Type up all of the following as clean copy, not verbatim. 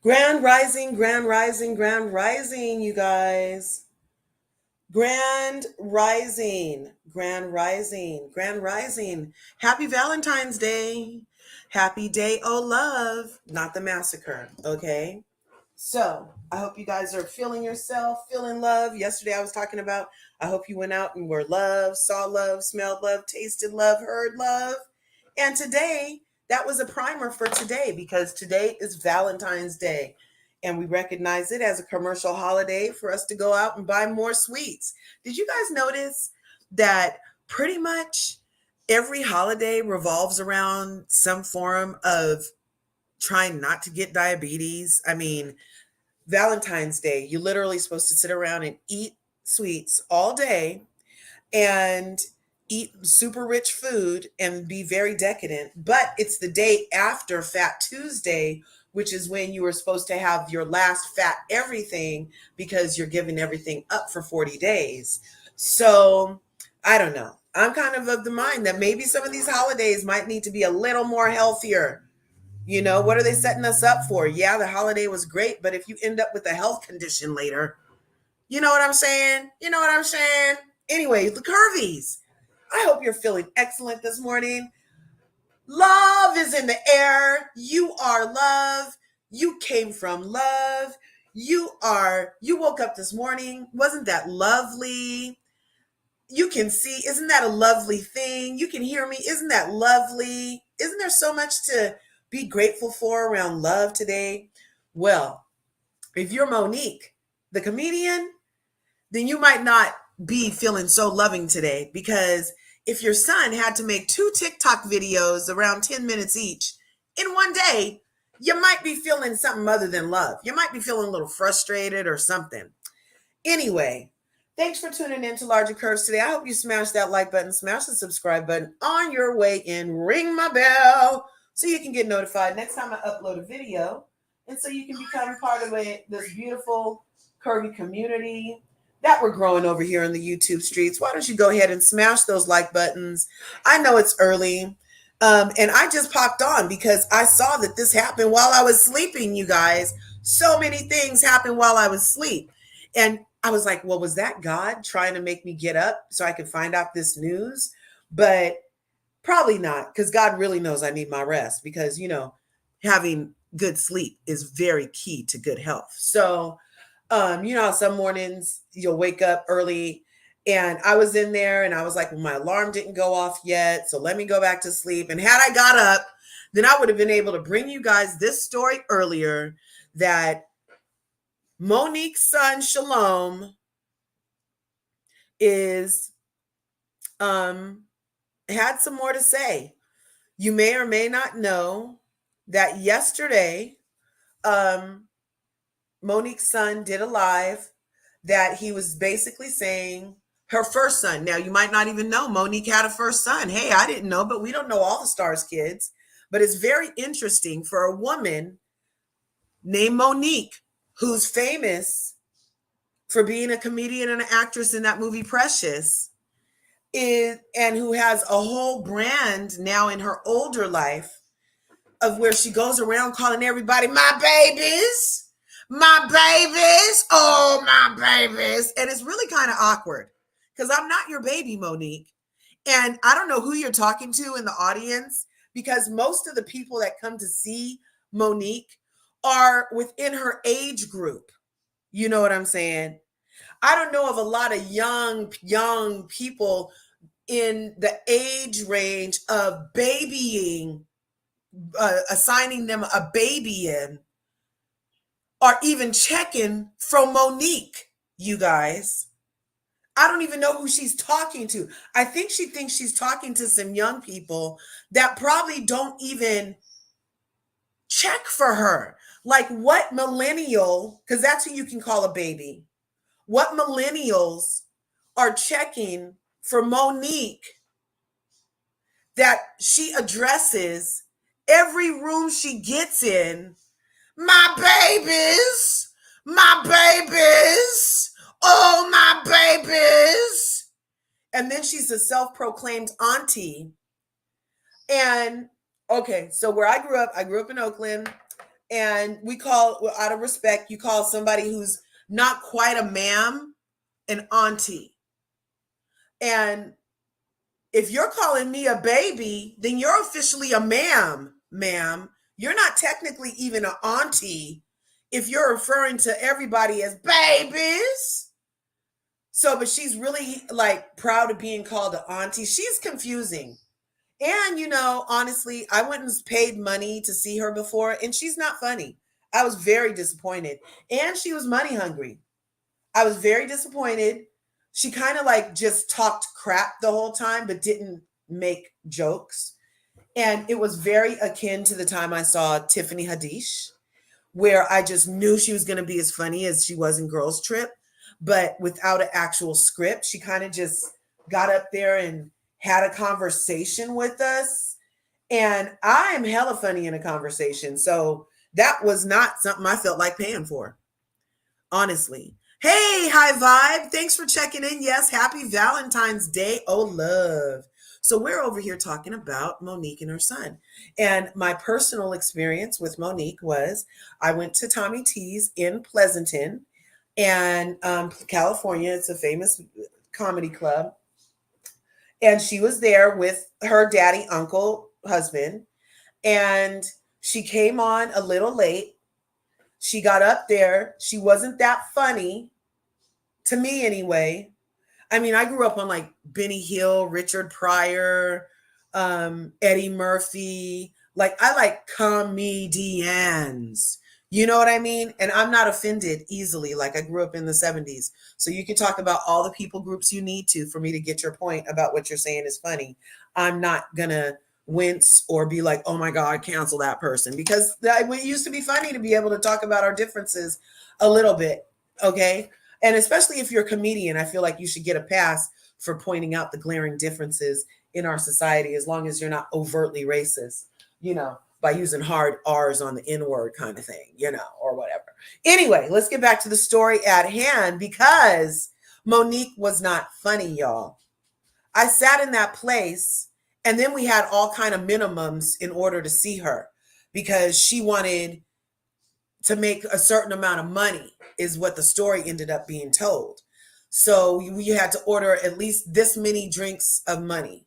Grand rising, grand rising, grand rising, you guys. Grand rising, grand rising, grand rising. Happy Valentine's Day. Happy day, oh love, not the massacre, okay? So, I hope you guys are feeling yourself, feeling love. Yesterday I was talking about, I hope you went out and were loved, saw love, smelled love, tasted love, heard love. And today, that was a primer for today because today is Valentine's Day. And we recognize it as a commercial holiday for us to go out and buy more sweets. Did you guys notice that pretty much every holiday revolves around some form of trying not to get diabetes? I mean, Valentine's Day, you're literally supposed to sit around and eat sweets all day and eat super rich food and be very decadent. But it's the day after Fat Tuesday, which is when you were supposed to have your last fat everything because you're giving everything up for 40 days. So I don't know. I'm kind of the mind that maybe some of these holidays might need to be a little more healthier. What are they setting us up for? Yeah, the holiday was great, but if you end up with a health condition later, you know what I'm saying? You know what I'm saying? Anyway, the Curvies. I hope you're feeling excellent this morning. Love is in the air. You are love. You came from love. You woke up this morning. Wasn't that lovely? You can see, isn't that a lovely thing? You can hear me. Isn't that lovely? Isn't there so much to be grateful for around love today? Well, if you're Monique, the comedian, then you might not be feeling so loving today because if your son had to make 2 TikTok videos around 10 minutes each in one day, you might be feeling something other than love. You might be feeling a little frustrated or something. Anyway, thanks for tuning in to LRGA Curves today. I hope you smash that like button, smash the subscribe button on your way in, ring my bell so you can get notified next time I upload a video and so you can become part of this beautiful curvy community that we're growing over here in the YouTube streets. Why don't you go ahead and smash those like buttons? I know it's early. And I just popped on because I saw that this happened while I was sleeping, you guys. So many things happened while I was asleep. And I was like, well, was that God trying to make me get up so I could find out this news? But probably not, because God really knows I need my rest because, having good sleep is very key to good health. So, some mornings you'll wake up early and I was in there and I was like, well, my alarm didn't go off yet. So let me go back to sleep. And had I got up, then I would have been able to bring you guys this story earlier that Monique's son, Shalom, is had some more to say. You may or may not know that yesterday, Monique's son did a live that he was basically saying her first son. Now, you might not even know Monique had a first son. Hey, I didn't know, but we don't know all the stars' kids. But it's very interesting for a woman named Monique, who's famous for being a comedian and an actress in that movie Precious, and who has a whole brand now in her older life of where she goes around calling everybody my babies, oh my babies. And it's really kind of awkward because I'm not your baby, Monique. And I don't know who you're talking to in the audience because most of the people that come to see Monique are within her age group. You know what I'm saying? I don't know of a lot of young people in the age range of babying, assigning them a baby in, or even checking from Monique, you guys. I don't even know who she's talking to. I think she thinks she's talking to some young people that probably don't even check for her. Like what millennial, because that's who you can call a baby, what millennials are checking for Monique that she addresses every room she gets in? My babies, oh my babies. And then she's a self-proclaimed auntie. And okay, so where I grew up in Oakland. And we call, out of respect, you call somebody who's not quite a ma'am an auntie. And if you're calling me a baby, then you're officially a ma'am. You're not technically even an auntie if you're referring to everybody as babies. So, but she's really like proud of being called an auntie. She's confusing. And, honestly, I went and paid money to see her before, and she's not funny. I was very disappointed. And she was money hungry. I was very disappointed. She kind of like just talked crap the whole time, but didn't make jokes. And it was very akin to the time I saw Tiffany Haddish, where I just knew she was going to be as funny as she was in Girls Trip, but without an actual script. She kind of just got up there and had a conversation with us. And I am hella funny in a conversation. So that was not something I felt like paying for, honestly. Hey, High Vibe. Thanks for checking in. Yes, happy Valentine's Day. Oh, love. So we're over here talking about Monique and her son. And my personal experience with Monique was I went to Tommy T's in Pleasanton and California. It's a famous comedy club. And she was there with her daddy, uncle, husband. And she came on a little late. She got up there. She wasn't that funny, to me anyway. I mean, I grew up on like Benny Hill, Richard Pryor, Eddie Murphy. Like, I like comedians. You know what I mean? And I'm not offended easily. Like, I grew up in the 70s. So you can talk about all the people groups you need to for me to get your point about what you're saying is funny. I'm not going to wince or be like, oh my God, cancel that person. Because it used to be funny to be able to talk about our differences a little bit. Okay. And especially if you're a comedian, I feel like you should get a pass for pointing out the glaring differences in our society, as long as you're not overtly racist, by using hard R's on the N word kind of thing, or whatever. Anyway, let's get back to the story at hand, because Monique was not funny, y'all. I sat in that place, and then we had all kind of minimums in order to see her, because she wanted to make a certain amount of money, is what the story ended up being told. So you had to order at least this many drinks of money.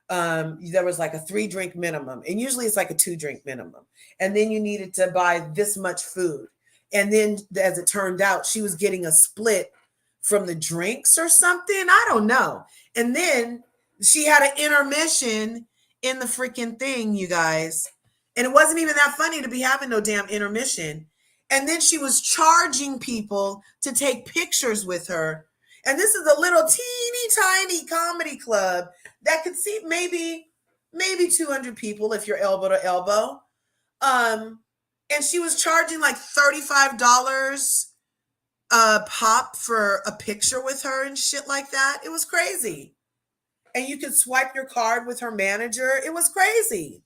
There was like a 3-drink minimum, and usually it's like a 2-drink minimum. And then you needed to buy this much food. And then, as it turned out, she was getting a split from the drinks or something. I don't know. And then she had an intermission in the freaking thing, you guys. And it wasn't even that funny to be having no damn intermission. And then she was charging people to take pictures with her. And this is a little teeny tiny comedy club that could seat maybe 200 people if you're elbow to elbow. And she was charging like $35 a pop for a picture with her and shit like that. It was crazy. And you could swipe your card with her manager. It was crazy.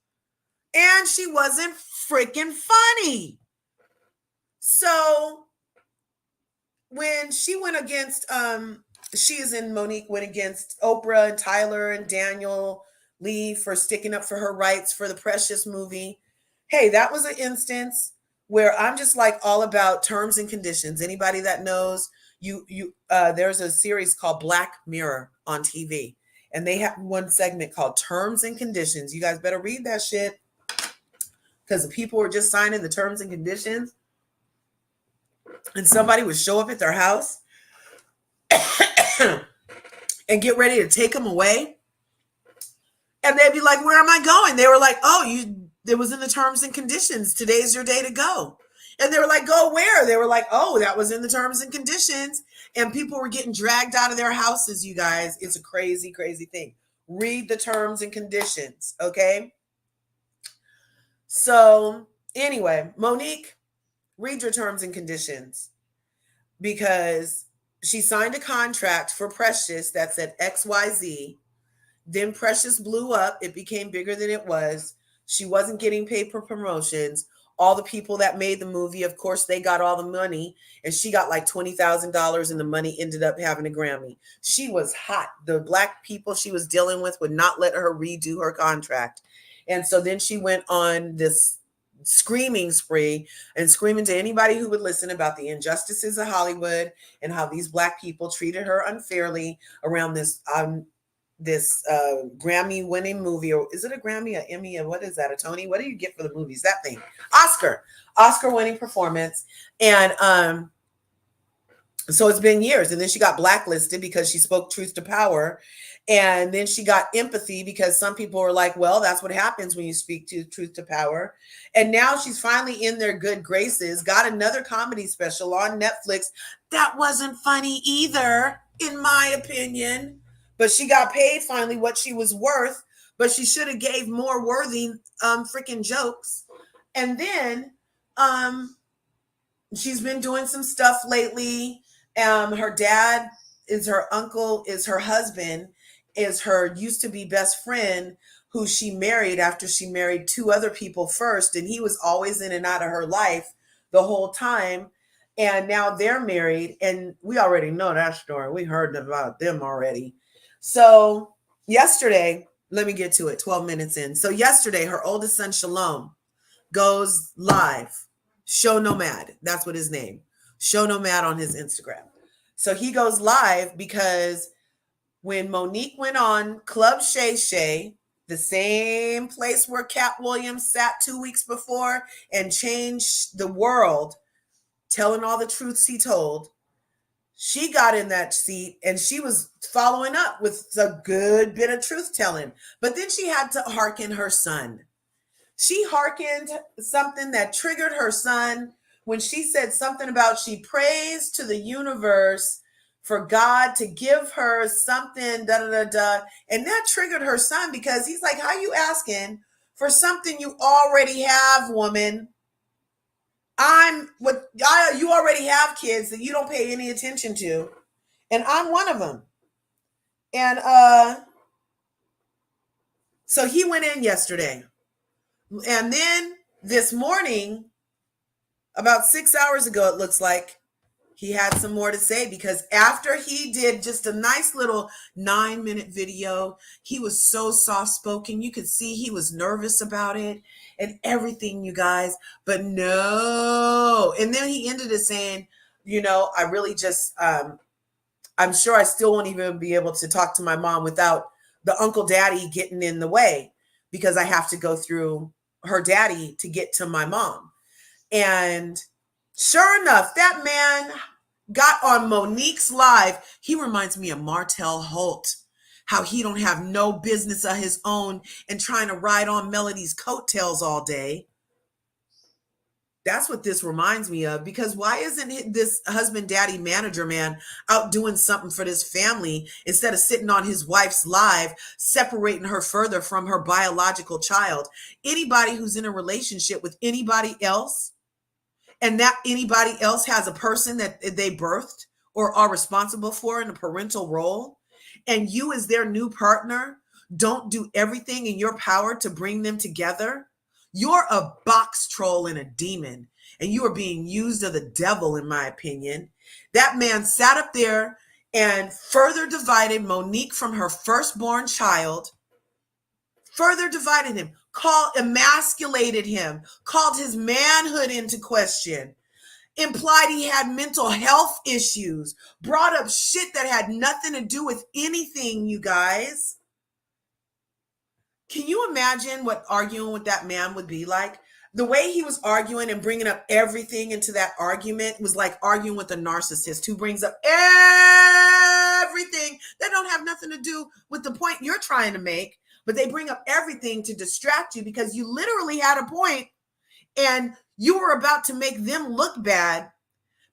And she wasn't freaking funny. So when she went against, Monique went against Oprah and Tyler and Daniel Lee for sticking up for her rights for the Precious movie. Hey, that was an instance where I'm just like all about terms and conditions. Anybody that knows, there's a series called Black Mirror on TV, and they have one segment called Terms and Conditions. You guys better read that shit, because the people were just signing the terms and conditions, and somebody would show up at their house and get ready to take them away. And they'd be like, where am I going? They were like, it was in the terms and conditions. Today's your day to go. And they were like, go where? They were like, that was in the terms and conditions. And people were getting dragged out of their houses, you guys. It's a crazy, crazy thing. Read the terms and conditions, okay? So anyway, Monique, read your terms and conditions, because she signed a contract for Precious that said XYZ. Then Precious blew up. It became bigger than it was. She wasn't getting paid for promotions. All the people that made the movie, of course, they got all the money, and she got like $20,000, and the money ended up having a Grammy. She was hot. The Black people she was dealing with would not let her redo her contract. And so then she went on this screaming spree and screaming to anybody who would listen about the injustices of Hollywood and how these Black people treated her unfairly around this Grammy winning movie. Or is it a Grammy, a Emmy, or what is that, a Tony? What do you get for the movies? That thing. Oscar winning performance. And so it's been years. And then she got blacklisted because she spoke truth to power. And then she got empathy because some people were like, well, that's what happens when you speak to truth to power. And now she's finally in their good graces, got another comedy special on Netflix. That wasn't funny either, in my opinion. But she got paid finally what she was worth, but she should have gave more worthy freaking jokes. And then she's been doing some stuff lately. Her dad is her uncle, is her husband, is her used to be best friend who she married after she married two other people first. And he was always in and out of her life the whole time. And now they're married. And we already know that story. We heard about them already. So yesterday, let me get to it, 12 minutes in. So yesterday, her oldest son, Shalom, goes live. Show Nomad. That's what his name. Show Nomad on his Instagram. So he goes live because when Monique went on Club Shay Shay, the same place where Cat Williams sat 2 weeks before and changed the world, telling all the truths he told, she got in that seat and she was following up with a good bit of truth telling. But then she had to hearken her son. She hearkened something that triggered her son when she said something about she prays to the universe for God to give her something, da da da da. And that triggered her son because he's like, how you asking for something you already have, woman? You already have kids that you don't pay any attention to. And I'm one of them. And so he went in yesterday. And then this morning, about 6 hours ago, it looks like, he had some more to say because after he did just a nice little 9-minute video, he was so soft-spoken. You could see he was nervous about it and everything, you guys. But no. And then he ended it saying, I really just, I'm sure I still won't even be able to talk to my mom without the UncleDaddy getting in the way because I have to go through her daddy to get to my mom. And sure enough, that man got on Monique's live. He reminds me of Martell Holt, how he don't have no business of his own and trying to ride on Melody's coattails all day. That's what this reminds me of, because why isn't this husband, daddy, manager man out doing something for this family instead of sitting on his wife's live, separating her further from her biological child? Anybody who's in a relationship with anybody else, and that anybody else has a person that they birthed or are responsible for in a parental role, and you as their new partner don't do everything in your power to bring them together, you're a box troll and a demon, and you are being used of the devil, in my opinion. That man sat up there and further divided Monique from her firstborn child, further divided him, emasculated him, called his manhood into question, implied he had mental health issues, brought up shit that had nothing to do with anything, you guys. Can you imagine what arguing with that man would be like? The way he was arguing and bringing up everything into that argument was like arguing with a narcissist who brings up everything that don't have nothing to do with the point you're trying to make, but they bring up everything to distract you because you literally had a point and you were about to make them look bad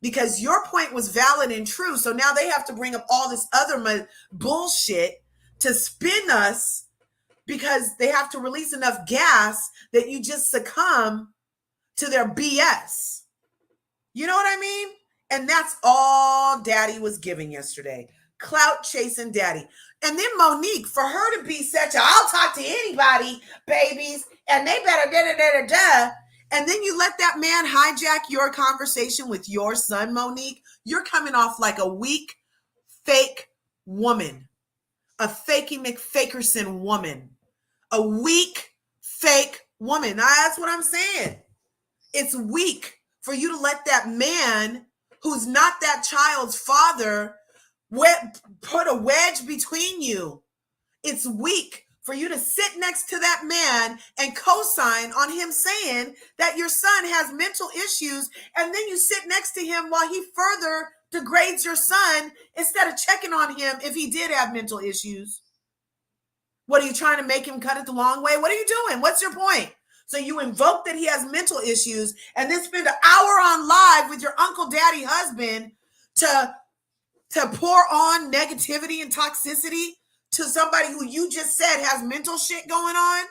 because your point was valid and true. So now they have to bring up all this other bullshit to spin us because they have to release enough gas that you just succumb to their BS. You know what I mean? And that's all Daddy was giving yesterday. Clout chasing Daddy. And then Monique, for her to be such a, I'll talk to anybody, babies, and they better da-da-da-da-da. And then you let that man hijack your conversation with your son, Monique. You're coming off like a weak, fake woman. A fakey McFakerson woman. A weak, fake woman. Now, that's what I'm saying. It's weak for you to let that man who's not that child's father put a wedge between you. It's weak for you to sit next to that man and co-sign on him saying that your son has mental issues, and then you sit next to him while he further degrades your son instead of checking on him if he did have mental issues. What, are you trying to make him cut it the long way? What are you doing? What's your point? So you invoke that he has mental issues and then spend an hour on live with your UncleDaddy husband to pour on negativity and toxicity to somebody who you just said has mental shit going on?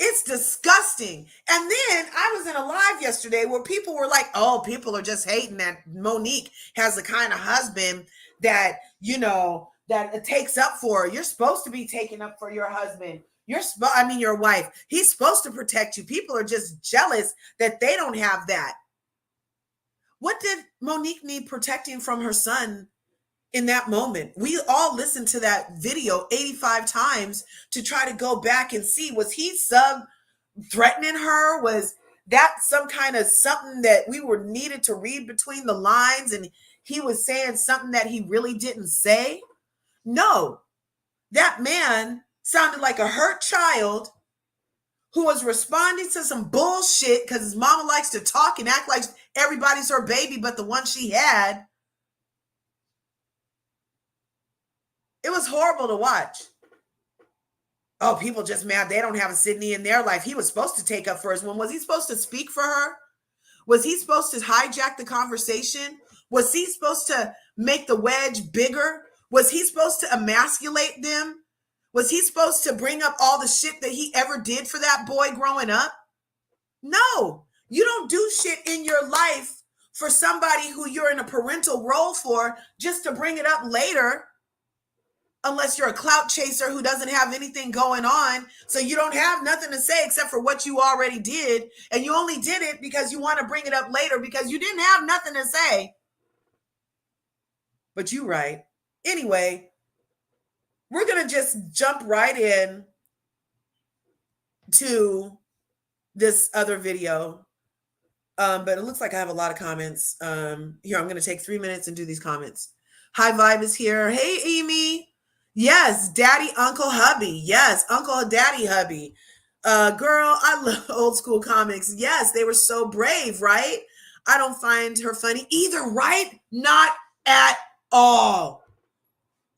It's disgusting. And then I was in a live yesterday where people were like, oh, people are just hating that Monique has the kind of husband that, that it takes up for her. You're supposed to be taking up for your husband. Your wife. He's supposed to protect you. People are just jealous that they don't have that. What did Monique need protecting from her son in that moment? We all listened to that video 85 times to try to go back and see, was he threatening her? Was that some kind of something that we were needed to read between the lines and he was saying something that he really didn't say? No, that man sounded like a hurt child who was responding to some bullshit because his mama likes to talk and act like everybody's her baby but the one she had. It was horrible to watch. Oh, people just mad they don't have a Sydney in their life. He was supposed to take up for his one. Was he supposed to speak for her? Was he supposed to hijack the conversation? Was he supposed to make the wedge bigger? Was he supposed to emasculate them? Was he supposed to bring up all the shit that he ever did for that boy growing up? No, you don't do shit in your life for somebody who you're in a parental role for just to bring it up later, unless you're a clout chaser who doesn't have anything going on. So you don't have nothing to say except for what you already did. And you only did it because you want to bring it up later because you didn't have nothing to say. But you right. Anyway, we're going to just jump right in to this other video. But it looks like I have a lot of comments. Here, I'm going to take 3 minutes and do these comments. High Vibe is here. Hey, Amy. Yes, Daddy, Uncle, Hubby. Yes, Uncle, Daddy, Hubby. Girl, I love old school comics. Yes, they were so brave, right? I don't find her funny either, right? Not at all.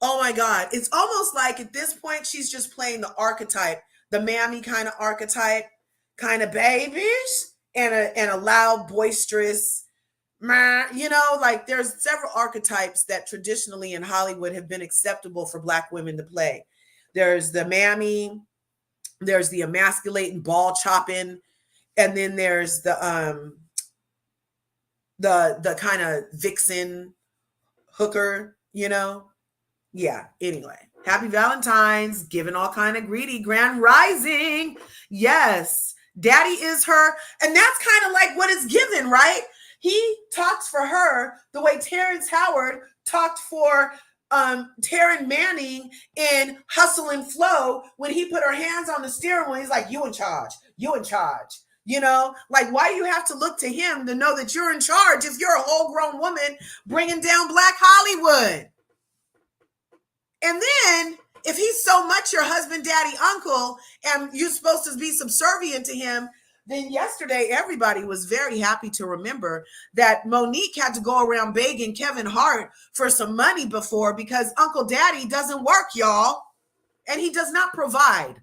Oh my God. It's almost like at this point, she's just playing the archetype, the mammy kind of archetype, kind of babies and a loud, boisterous, like there's several archetypes that traditionally in Hollywood have been acceptable for Black women to play. There's the mammy, there's the emasculating, ball chopping, and then there's the kind of vixen hooker, Yeah, anyway. Happy Valentine's, giving all kind of greedy, grand rising. Yes, Daddy is her. And that's kind of like what it's given, right? He talks for her the way Terrence Howard talked for Taryn Manning in Hustle and Flow when he put her hands on the steering wheel. He's like, you in charge, you in charge. Like, why do you have to look to him to know that you're in charge if you're a whole grown woman bringing down Black Hollywood? And then if he's so much your husband, daddy, uncle, and you're supposed to be subservient to him, then yesterday everybody was very happy to remember that Monique had to go around begging Kevin Hart for some money before because UncleDaddy doesn't work, y'all, and he does not provide.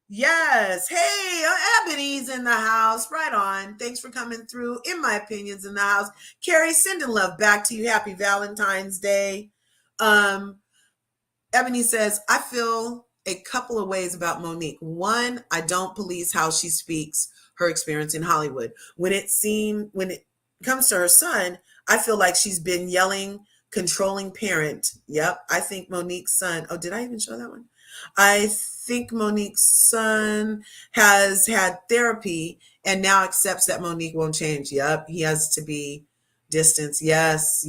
Yes. Hey, Ebony's in the house. Right on. Thanks for coming through. In My Opinion's in the house. Carrie, sending love back to you. Happy Valentine's Day. Ebony says, I feel a couple of ways about Monique. One, I don't police how she speaks her experience in Hollywood. When it comes to her son, I feel like she's been yelling, controlling parent. Yep. I think Monique's son. Oh, did I even show that one? I think Monique's son has had therapy and now accepts that Monique won't change. Yep. He has to be distance. Yes.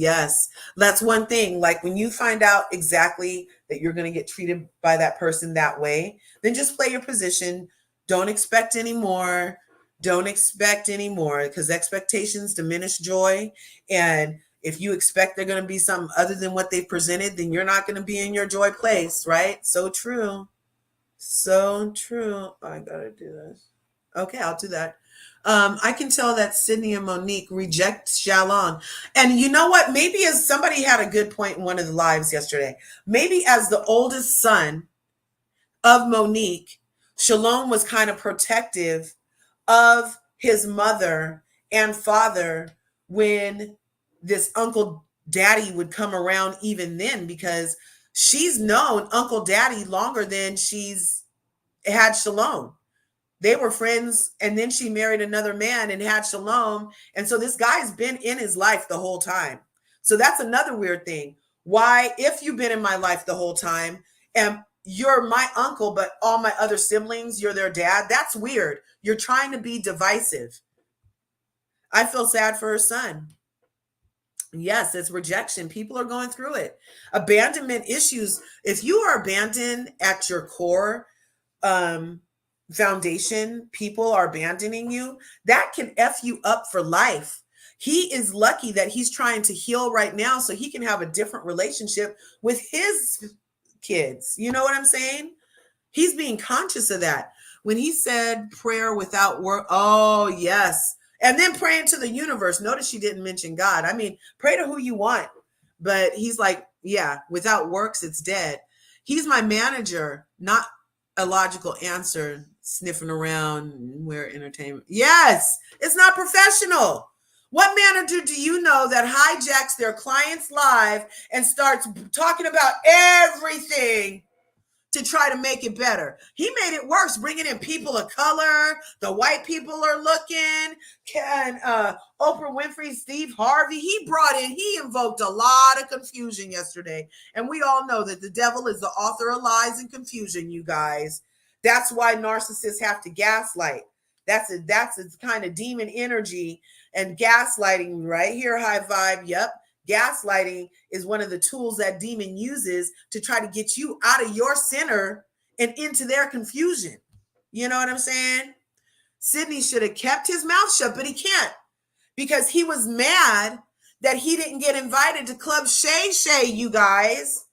That's one thing. Like when you find out exactly that you're going to get treated by that person that way, then just play your position. Don't expect anymore. Don't expect anymore, because expectations diminish joy. And if you expect they're going to be something other than what they've presented, then you're not going to be in your joy place, right? So true. So true. I got to do this. Okay, I'll do that. I can tell that Sydney and Monique reject Shalon. And you know what? Maybe as somebody had a good point in one of the lives yesterday, maybe as the oldest son of Monique, Shalom was kind of protective of his mother and father when this Uncle Daddy would come around, even then, because she's known Uncle Daddy longer than she's had Shalom. They were friends, and then she married another man and had Shalom. And so this guy's been in his life the whole time. So that's another weird thing. Why, if you've been in my life the whole time and you're my uncle, but all my other siblings, you're their dad, that's weird. You're trying to be divisive. I feel sad for her son. Yes, it's rejection. People are going through it. Abandonment issues. If you are abandoned at your core, foundation, people are abandoning you, that can F you up for life. He is lucky that he's trying to heal right now so he can have a different relationship with his kids. You know what I'm saying? He's being conscious of that. When he said prayer without work, oh, yes. And then praying to the universe. Notice she didn't mention God. I mean, pray to who you want. But he's like, yeah, without works, it's dead. He's my manager, not a logical answer, sniffing around where entertainment. Yes, it's not professional. What manager do you know that hijacks their client's live and starts talking about everything to try to make it better? He made it worse, bringing in people of color. The white people are looking. Oprah Winfrey, Steve Harvey, he invoked a lot of confusion yesterday. And we all know that the devil is the author of lies and confusion, you guys. That's why narcissists have to gaslight. That's a kind of demon energy and gaslighting right here. High vibe. Yep. Gaslighting is one of the tools that demon uses to try to get you out of your center and into their confusion. You know what I'm saying? Sydney should have kept his mouth shut, but he can't, because he was mad that he didn't get invited to Club Shay Shay, you guys.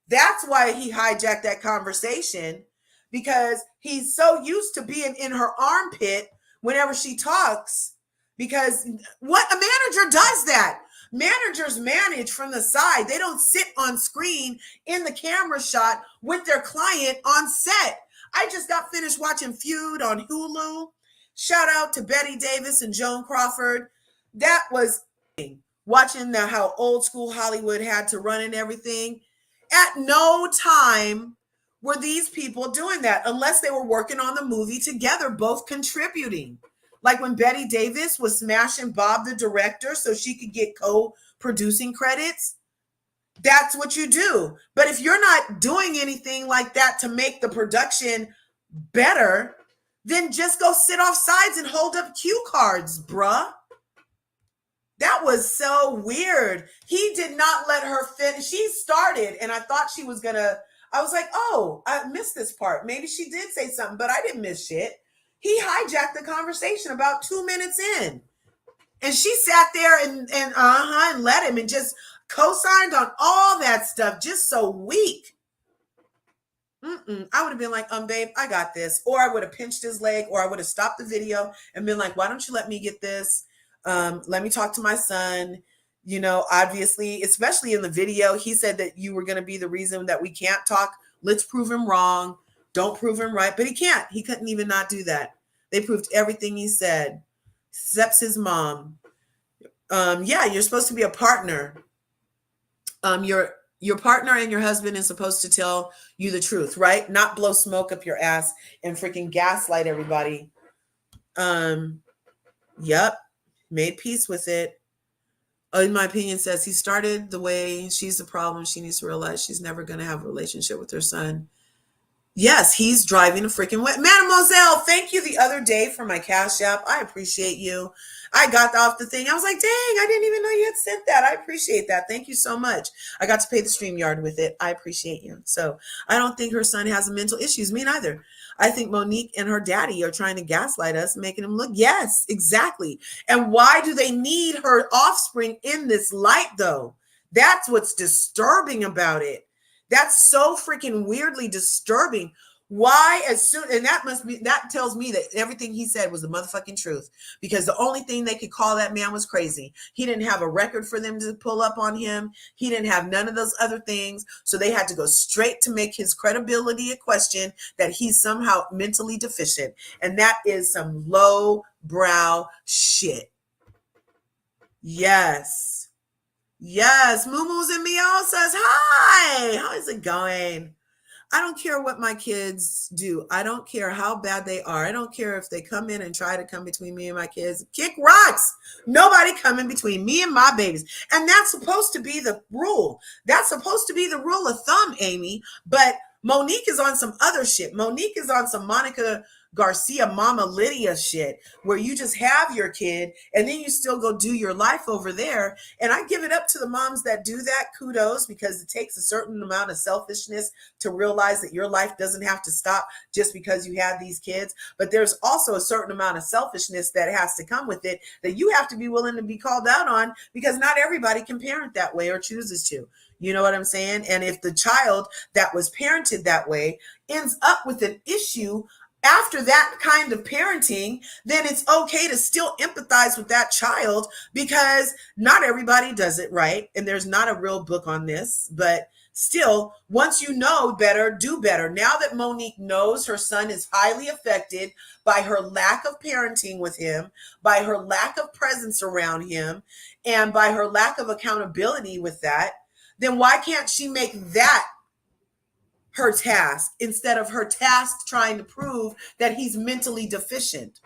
That's why he hijacked that conversation, because he's so used to being in her armpit whenever she talks. Because what a manager does that. Managers manage from the side. They don't sit on screen in the camera shot with their client on set. I just got finished watching Feud on Hulu. Shout out to Betty Davis and Joan Crawford. That was watching how old school Hollywood had to run and everything. At no time were these people doing that unless they were working on the movie together, both contributing. Like when Betty Davis was smashing Bob the director so she could get co-producing credits. That's what you do. But if you're not doing anything like that to make the production better, then just go sit off sides and hold up cue cards, bruh. That was so weird. He did not let her finish. She started, and I thought she was gonna. I was like, oh, I missed this part. Maybe she did say something, but I didn't miss shit. He hijacked the conversation about 2 minutes in. And she sat there and let him and just co-signed on all that stuff. Just so weak. I would have been like, babe, I got this. Or I would have pinched his leg, or I would have stopped the video and been like, why don't you let me get this? Let me talk to my son. You know, obviously, especially in the video, he said that you were going to be the reason that we can't talk. Let's prove him wrong. Don't prove him right. But he can't. He couldn't even not do that. They proved everything he said, except his mom. Yeah, you're supposed to be a partner. Your partner and your husband is supposed to tell you the truth, right? Not blow smoke up your ass and freaking gaslight everybody. Yep. Made peace with it. In my opinion, says he started the way she's the problem. She needs to realize she's never going to have a relationship with her son. Yes, he's driving a freaking way. Mademoiselle, thank you the other day for my CashApp. I appreciate you. I got off the thing. I was like, dang, I didn't even know you had sent that. I appreciate that. Thank you so much. I got to pay the StreamYard with it. I appreciate you. So I don't think her son has mental issues. Me neither. I think Monique and her daddy are trying to gaslight us, making him look. Yes, exactly. And why do they need her offspring in this light, though? That's what's disturbing about it. That's so freaking weirdly disturbing. Why, as soon, and that tells me that everything he said was the motherfucking truth, because the only thing they could call that man was crazy. He didn't have a record for them to pull up on him. He didn't have none of those other things. So they had to go straight to make his credibility a question, that he's somehow mentally deficient. And that is some low brow shit. Yes. Yes. Moo-Moo's in Meow says, hi. How is it going? I don't care what my kids do. I don't care how bad they are. I don't care if they come in and try to come between me and my kids. Kick rocks. Nobody coming between me and my babies. And that's supposed to be the rule. That's supposed to be the rule of thumb, Amy. But Monique is on some other shit. Monique is on some Monica Garcia, Mama Lydia shit, where you just have your kid and then you still go do your life over there. And I give it up to the moms that do that. Kudos, because it takes a certain amount of selfishness to realize that your life doesn't have to stop just because you have these kids. But there's also a certain amount of selfishness that has to come with it, that you have to be willing to be called out on, because not everybody can parent that way or chooses to. You know what I'm saying? And if the child that was parented that way ends up with an issue after that kind of parenting, then it's okay to still empathize with that child, because not everybody does it right. And there's not a real book on this, but still, once you know better, do better. Now that Monique knows her son is highly affected by her lack of parenting with him, by her lack of presence around him, and by her lack of accountability with that, then why can't she make that her task, instead of her task trying to prove that he's mentally deficient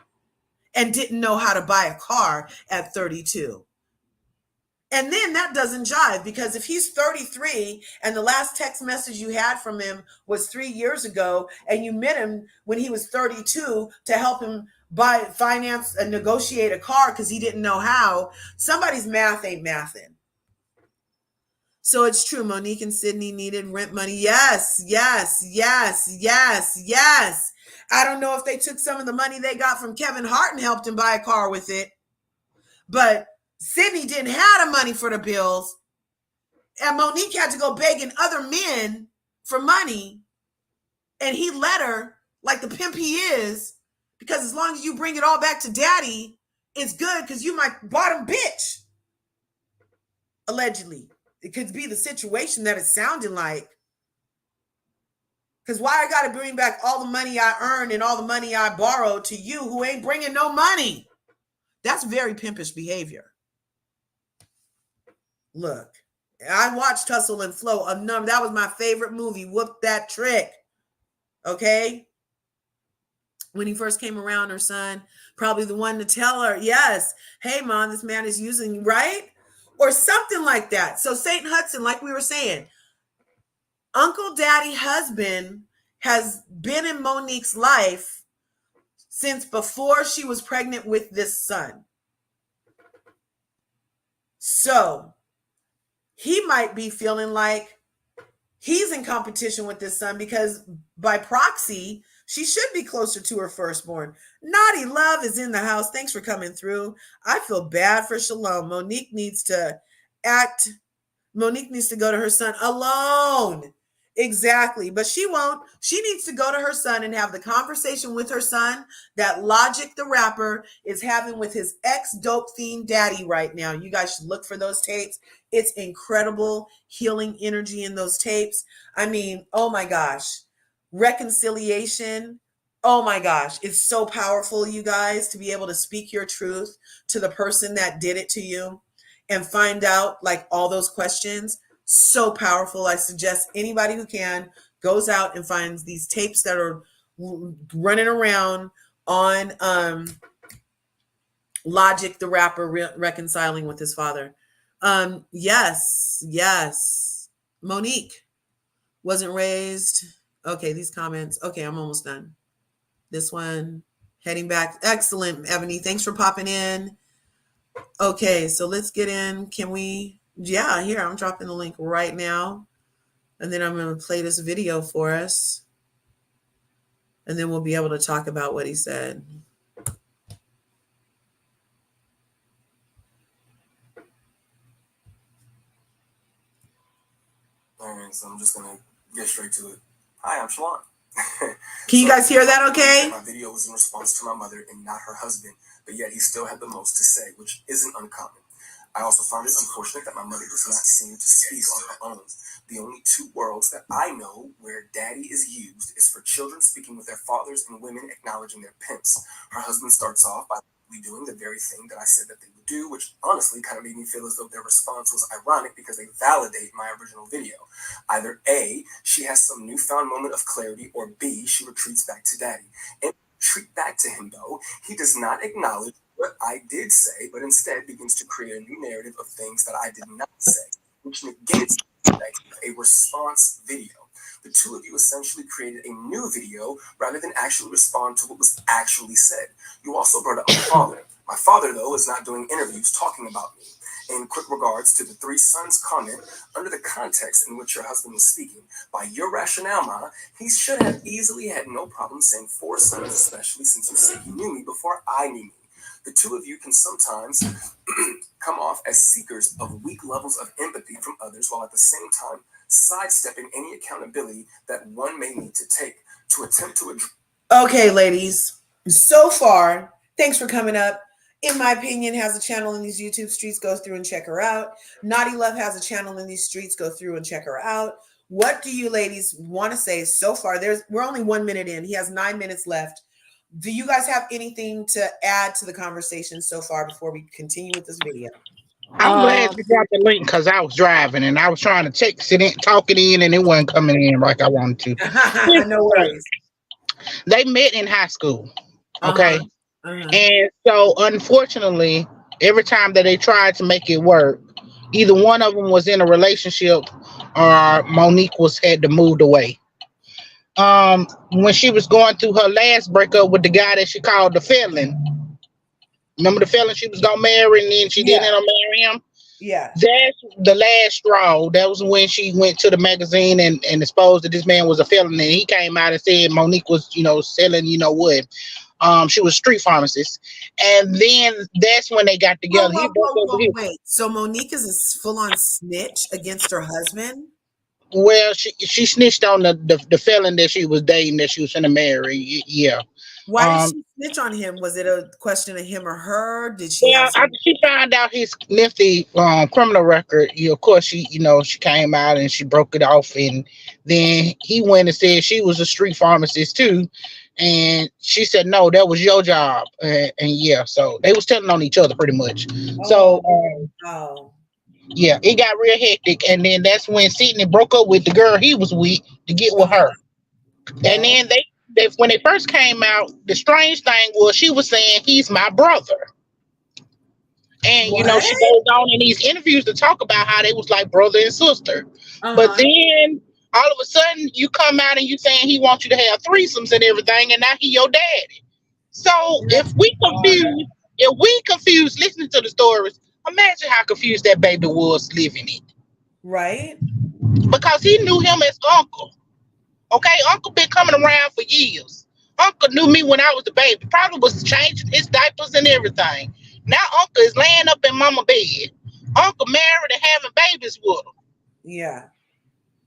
and didn't know how to buy a car at 32? And then that doesn't jive, because if he's 33 and the last text message you had from him was 3 years ago, and you met him when he was 32 to help him finance and negotiate a car because he didn't know how, somebody's math ain't mathing. So it's true. Monique and Sydney needed rent money. Yes, yes, yes, yes, yes. I don't know if they took some of the money they got from Kevin Hart and helped him buy a car with it, but Sydney didn't have the money for the bills, and Monique had to go begging other men for money, and he let her, like the pimp he is, because as long as you bring it all back to daddy, it's good, because you my bottom bitch. Allegedly. It could be the situation that it's sounding like. Because why I got to bring back all the money I earned and all the money I borrowed to you who ain't bringing no money? That's very pimpish behavior. Look, I watched Hustle and Flow. That was my favorite movie. Whoop that trick. Okay? When he first came around, her son, probably the one to tell her, yes, hey, mom, this man is using you, right? Or something like that. So St. Hudson, like we were saying, UncleDaddy husband has been in Monique's life since before she was pregnant with this son. So he might be feeling like he's in competition with this son, because by proxy, she should be closer to her firstborn. Naughty Love is in the house. Thanks for coming through. I feel bad for Shalom. Monique needs to go to her son alone. Exactly. But she won't. She needs to go to her son and have the conversation with her son that Logic the rapper is having with his ex-dope fiend daddy right now. You guys should look for those tapes. It's incredible healing energy in those tapes. I mean, oh my gosh. Reconciliation. Oh my gosh. It's so powerful, you guys, to be able to speak your truth to the person that did it to you and find out like all those questions. So powerful. I suggest anybody who can goes out and finds these tapes that are running around on Logic the rapper reconciling with his father. Yes. Monique wasn't raised. Okay, these comments. Okay, I'm almost done. This one, heading back. Excellent, Ebony. Thanks for popping in. Okay, so let's get in. Can we? Yeah, here, I'm dropping the link right now. And then I'm going to play this video for us. and then we'll be able to talk about what he said. Alright, so I'm just gonna get straight to it. Hi, I'm Shalon. Can you guys hear that okay? My video was in response to my mother and not her husband, but yet he still had the most to say, which isn't uncommon. I also find it unfortunate that my mother does not seem to speak on her own. The only two worlds that I know where daddy is used is for children speaking with their fathers and women acknowledging their pimps. Her husband starts off by doing the very thing that I said that they would do, which honestly kind of made me feel as though their response was ironic because they validate my original video. Either A, she has some newfound moment of clarity, or B, she retreats back to daddy. And retreat back to him, though, he does not acknowledge what I did say, but instead begins to create a new narrative of things that I did not say, which negates a response video. The two of you essentially created a new video rather than actually respond to what was actually said. You also brought up my father. My father, though, is not doing interviews talking about me. In quick regards to the three sons comment, under the context in which your husband was speaking, by your rationale, Ma, he should have easily had no problem saying four sons, especially since you said he knew me before I knew me. The two of you can sometimes come off as seekers of weak levels of empathy from others, while at the same time sidestepping any accountability that one may need to take to attempt to address. Okay, ladies. So far, thanks for coming up. In my opinion, has a channel in these YouTube streets. Go through and check her out. Naughty Love has a channel in these streets. Go through and check her out. What do you ladies want to say so far? We're only 1 minute in. He has 9 minutes left. Do you guys have anything to add to the conversation so far before we continue with this video? I'm glad you got the link because I was driving and I was trying to text it in, talk it in, and it wasn't coming in like I wanted to. No worries. They met in high school, okay? Uh-huh. And so, unfortunately, every time that they tried to make it work, either one of them was in a relationship or Monique had to move away. When she was going through her last breakup with the guy that she called the felon, remember the felon she was gonna marry and then she didn't end up marrying him? Yeah. That's the last straw. That was when she went to the magazine and exposed that this man was a felon. And he came out and said Monique was, selling, what? She was a street pharmacist. And then that's when they got together. Wait. So Monique is a full-on snitch against her husband? Well, she snitched on the felon that she was dating that she was going to marry. Yeah. Why did she snitch on him? Was it a question of him or her? Did she? Yeah, she found out his nifty criminal record. Of course, she came out and she broke it off, and then he went and said she was a street pharmacist too, and she said no, that was your job, and yeah, so they was telling on each other pretty much. Yeah, it got real hectic, and then that's when Sidney broke up with the girl he was with to get with her, and then they when they first came out, the strange thing was she was saying he's my brother. And she goes on in these interviews to talk about how they was like brother and sister. But then all of a sudden you come out and you saying he wants you to have threesomes and everything, and now he your daddy. So if we confused listening to the stories, imagine how confused that baby was living it. Right. Because he knew him as uncle. Okay, uncle been coming around for years. Uncle knew me when I was a baby. Probably was changing his diapers and everything. Now Uncle is laying up in mama bed. Uncle married and having babies with him. Yeah.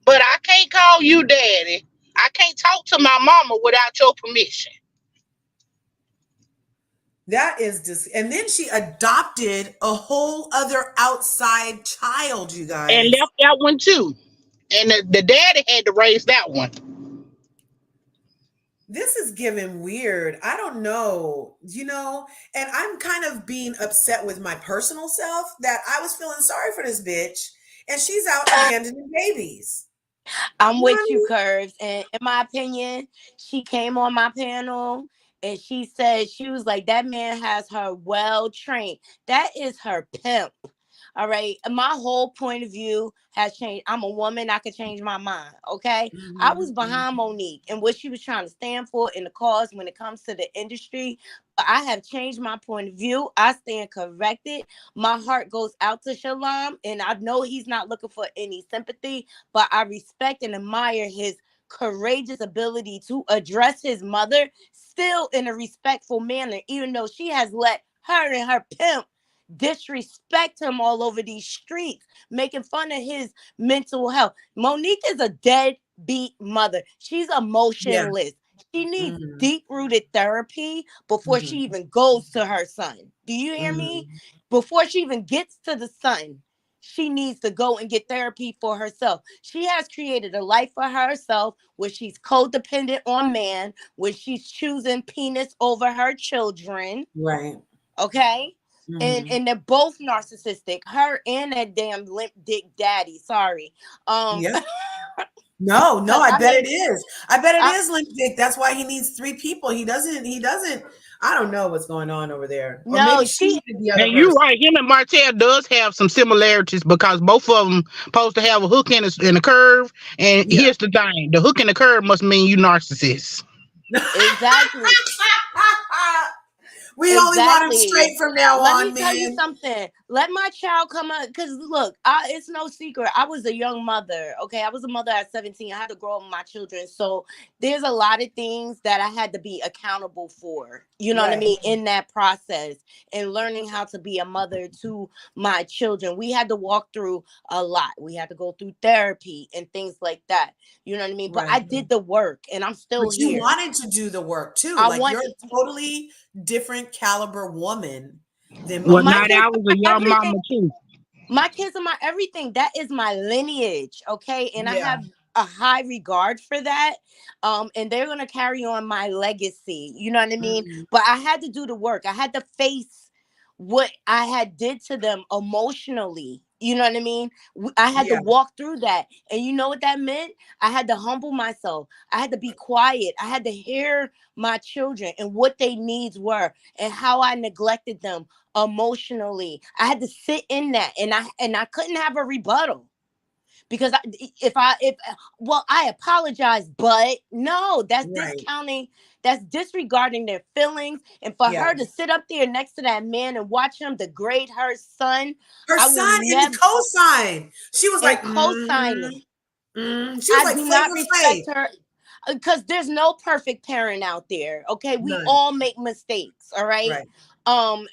But I can't call you daddy. I can't talk to my mama without your permission. That is and then she adopted a whole other outside child, you guys. And left that one too. And the daddy had to raise that one. This is giving weird. I don't know, and I'm kind of being upset with my personal self that I was feeling sorry for this bitch and she's out abandoning babies. I'm with you, Curves. And in my opinion, she came on my panel and she said, she was like, that man has her well trained. That is her pimp. All right. My whole point of view has changed. I'm a woman. I could change my mind. Okay. I was behind Monique and what she was trying to stand for in the cause when it comes to the industry. But I have changed my point of view. I stand corrected. My heart goes out to Shalom. And I know he's not looking for any sympathy, but I respect and admire his courageous ability to address his mother still in a respectful manner, even though she has let her and her pimp disrespect him all over these streets, making fun of his mental health. Monique is a deadbeat mother. She's Yeah. emotionless. She needs Mm-hmm. deep rooted therapy before she Mm-hmm. even goes to her son. Do you hear me? Mm-hmm. Before she even gets to the son, she needs to go and get therapy for herself. She has created a life for herself where she's codependent on man, where she's choosing penis over her children. Right. Okay. Mm-hmm. And they're both narcissistic. Her and that damn limp dick daddy. Sorry. Yeah. No, Because I I bet mean, it is. I bet it I is Limp Dick. That's why he needs three people. He doesn't, I don't know what's going on over there. Or no, maybe she she needed the other And you're person. right. Him and Martell does have some similarities because both of them supposed to have a hook and a curve. And Yeah. here's the thing: the hook and the curve must mean you narcissist. exactly. We only want him Exactly. straight from now Let me on, tell you man. something. Let my child come up. Because look, it's no secret. I was a young mother. Okay. I was a mother at 17. I had to grow up with my children. So there's a lot of things that I had to be accountable for. You know what I Right. mean? In that process and learning how to be a mother to my children. We had to walk through a lot. We had to go through therapy and things like that. You know what I mean? But I Right. did the work and I'm still But you here. wanted to do the work too. I Like want you're a totally different caliber woman than Well, my now Monique. kids that was are a my young everything. mama too. My kids are my everything. That is my lineage, okay? And I Yeah. have a high regard for that. And they're gonna carry on my legacy. You know what I mean? Mhm. But I had to do the work. I had to face what I had did to them emotionally. You know what I mean? I had to Yeah. walk through that. And you know what that meant? I had to humble myself. I had to be quiet. I had to hear my children and what their needs were and how I neglected them emotionally. I had to sit in that and I couldn't have a rebuttal because if well I apologize, but no, that's Right. discounting, that's disregarding their feelings. And for Yeah. her to sit up there next to that man and watch him degrade her son, Her I will son in the never. cosign. She was And like, co-signing, She was I like do not Flavor Flav. respect her because there's no perfect parent out there. Okay, we None. all make mistakes. All right. Right.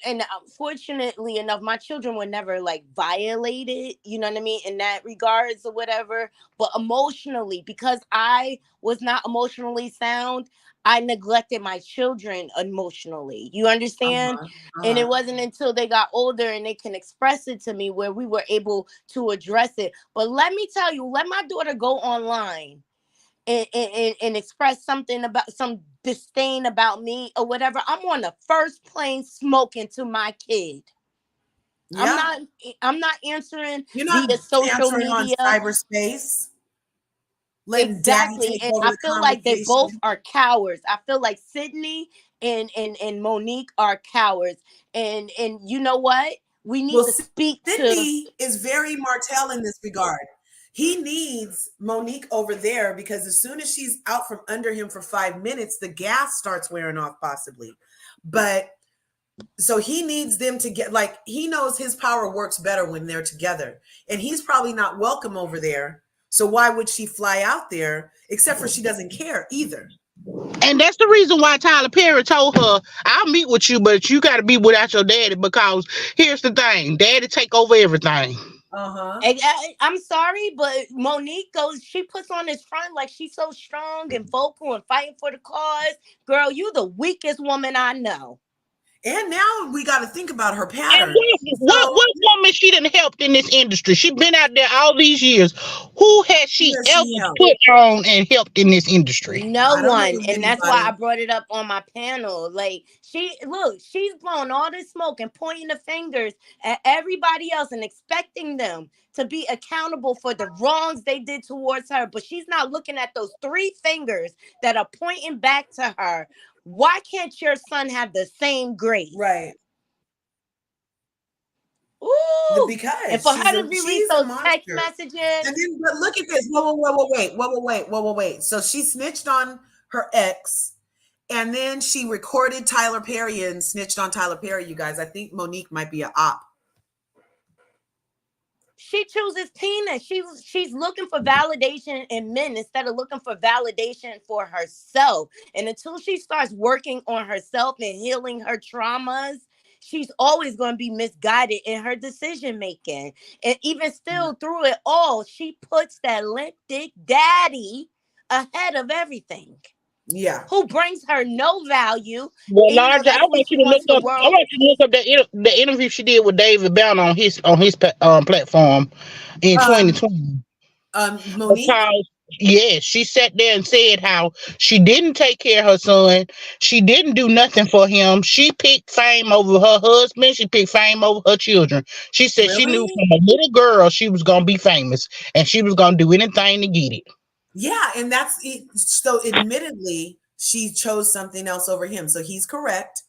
And fortunately enough, my children were never like violated, you know what I mean, in that regards or whatever. But emotionally, because I was not emotionally sound, I neglected my children emotionally. You understand? Uh-huh. And Uh-huh. it wasn't until they got older and they can express it to me where we were able to address it. But let me tell you, let my daughter go online and express something about some disdain about me or whatever. I'm on the first plane smoking to my kid. I'm Yeah. not I'm not answering You're not via social answering on media. cyberspace, letting daddy Exactly. take And over I the feel like they both conversation. are cowards. I feel like Sydney and Monique are cowards. And you know what? We need Well, to speak to. Sydney is very Martell in this regard. He needs Monique over there because as soon as she's out from under him for 5 minutes, the gas starts wearing off, possibly. But so he needs them to get like he knows his power works better when they're together. And he's probably not welcome over there. So why would she fly out there? Except for she doesn't care either. And that's the reason why Tyler Perry told her, I'll meet with you, but you got to be without your daddy because here's the thing: daddy take over everything. Uh-huh. I'm sorry, but Monique goes, she puts on this front like she's so strong and vocal and fighting for the cause. Girl, you the weakest woman I know. And now we got to think about her And pattern. So what woman she done helped in this industry? She been out there all these years. Who has who she has ever she helped? put on and helped in this industry? No I don't know one. of And that's why I anybody. brought it up on my panel. Like, she's blowing all this smoke and pointing the fingers at everybody else and expecting them to be accountable for the wrongs they did towards her. But she's not looking at those three fingers that are pointing back to her. Why can't your son have the same grace? Right. Ooh. And Because for her to release she's a those text monster. messages, And then but look at this. Wait. So she snitched on her ex. And then she recorded Tyler Perry and snitched on Tyler Perry, you guys. I think Monique might be a op. She chooses penis. She's looking for validation in men instead of looking for validation for herself. And until she starts working on herself and healing her traumas, she's always going to be misguided in her decision making. And even still, through it all, she puts that limp dick daddy ahead of everything. Yeah. Who brings her no value, Well, even though Larger, I that's what want she you to look wants the up. I world. want you to look up the interview she did with David Brown on his platform in Um, 2020. Monique. Because yes, she sat there and said how she didn't take care of her son. She didn't do nothing for him. She picked fame over her husband. She picked fame over her children. She said she knew Really? from a little girl she was gonna be famous, and she was gonna do anything to get it. Yeah, and that's it. So admittedly, she chose something else over him. So he's correct.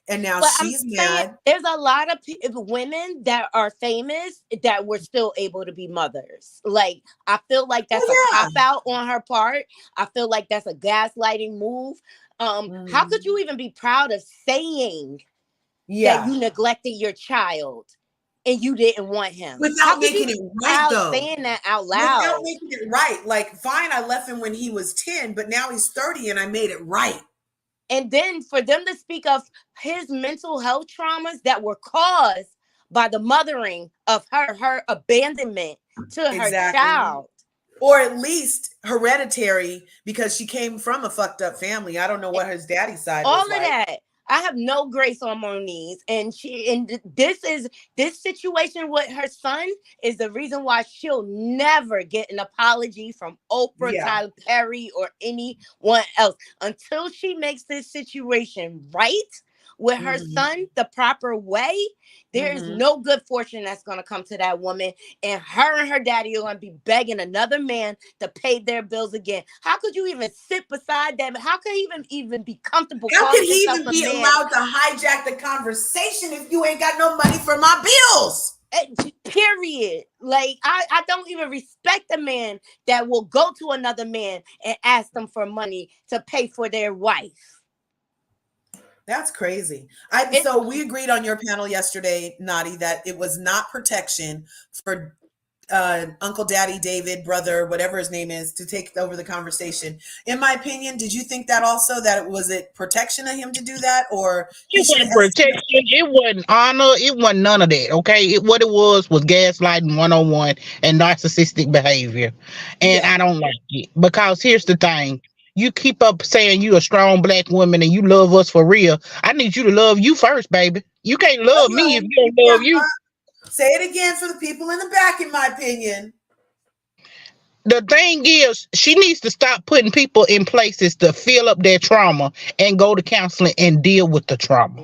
And now But I'm she's saying mad. there's a lot of women that are famous that were still able to be mothers. Like, I feel like that's a Oh cop out on her part. I feel like that's a gaslighting move. yeah. How could you even be proud of saying that Yeah. you neglected your child and you didn't want him? How Without could you making be it right proud though. saying that out Without loud? making it right. Like, fine, I left him when he was 10, but now he's 30 and I made it right. And then for them to speak of his mental health traumas that were caused by the mothering of her abandonment to her Exactly. child. Or at least hereditary because she came from a fucked up family. I don't know what his daddy's side All was of like. that. I have no grace on Moniz, and this situation with her son is the reason why she'll never get an apology from Oprah, Yeah. Tyler Perry, or anyone else until she makes this situation right with her Hmm. son the proper way. There is Hmm. no good fortune that's going to come to that woman, and her daddy are going to be begging another man to pay their bills again. How could you even sit beside them? How could he even be comfortable How could calling he himself even a be man? allowed to hijack the conversation if you ain't got no money for my bills? Period. Like, I don't even respect a man that will go to another man and ask them for money to pay for their wife. That's crazy. It's So we agreed on your panel yesterday, Nadi, that it was not protection for Uncle Daddy, David, brother, whatever his name is, to take over the conversation. In my opinion, did you think that also, that it was it protection of him to do that, or he It should have wasn't escalated? protection. It wasn't honor. It wasn't none of that. Okay. What it was gaslighting 101 and narcissistic behavior. And Yeah. I don't like it. Because here's the thing. You keep up saying you a strong black woman and you love us for real. I need you to love you first, baby. You can't love me if Hello. you don't love you. Say it again for the people in the back, in my opinion. The thing is, she needs to stop putting people in places to fill up their trauma and go to counseling and deal with the trauma.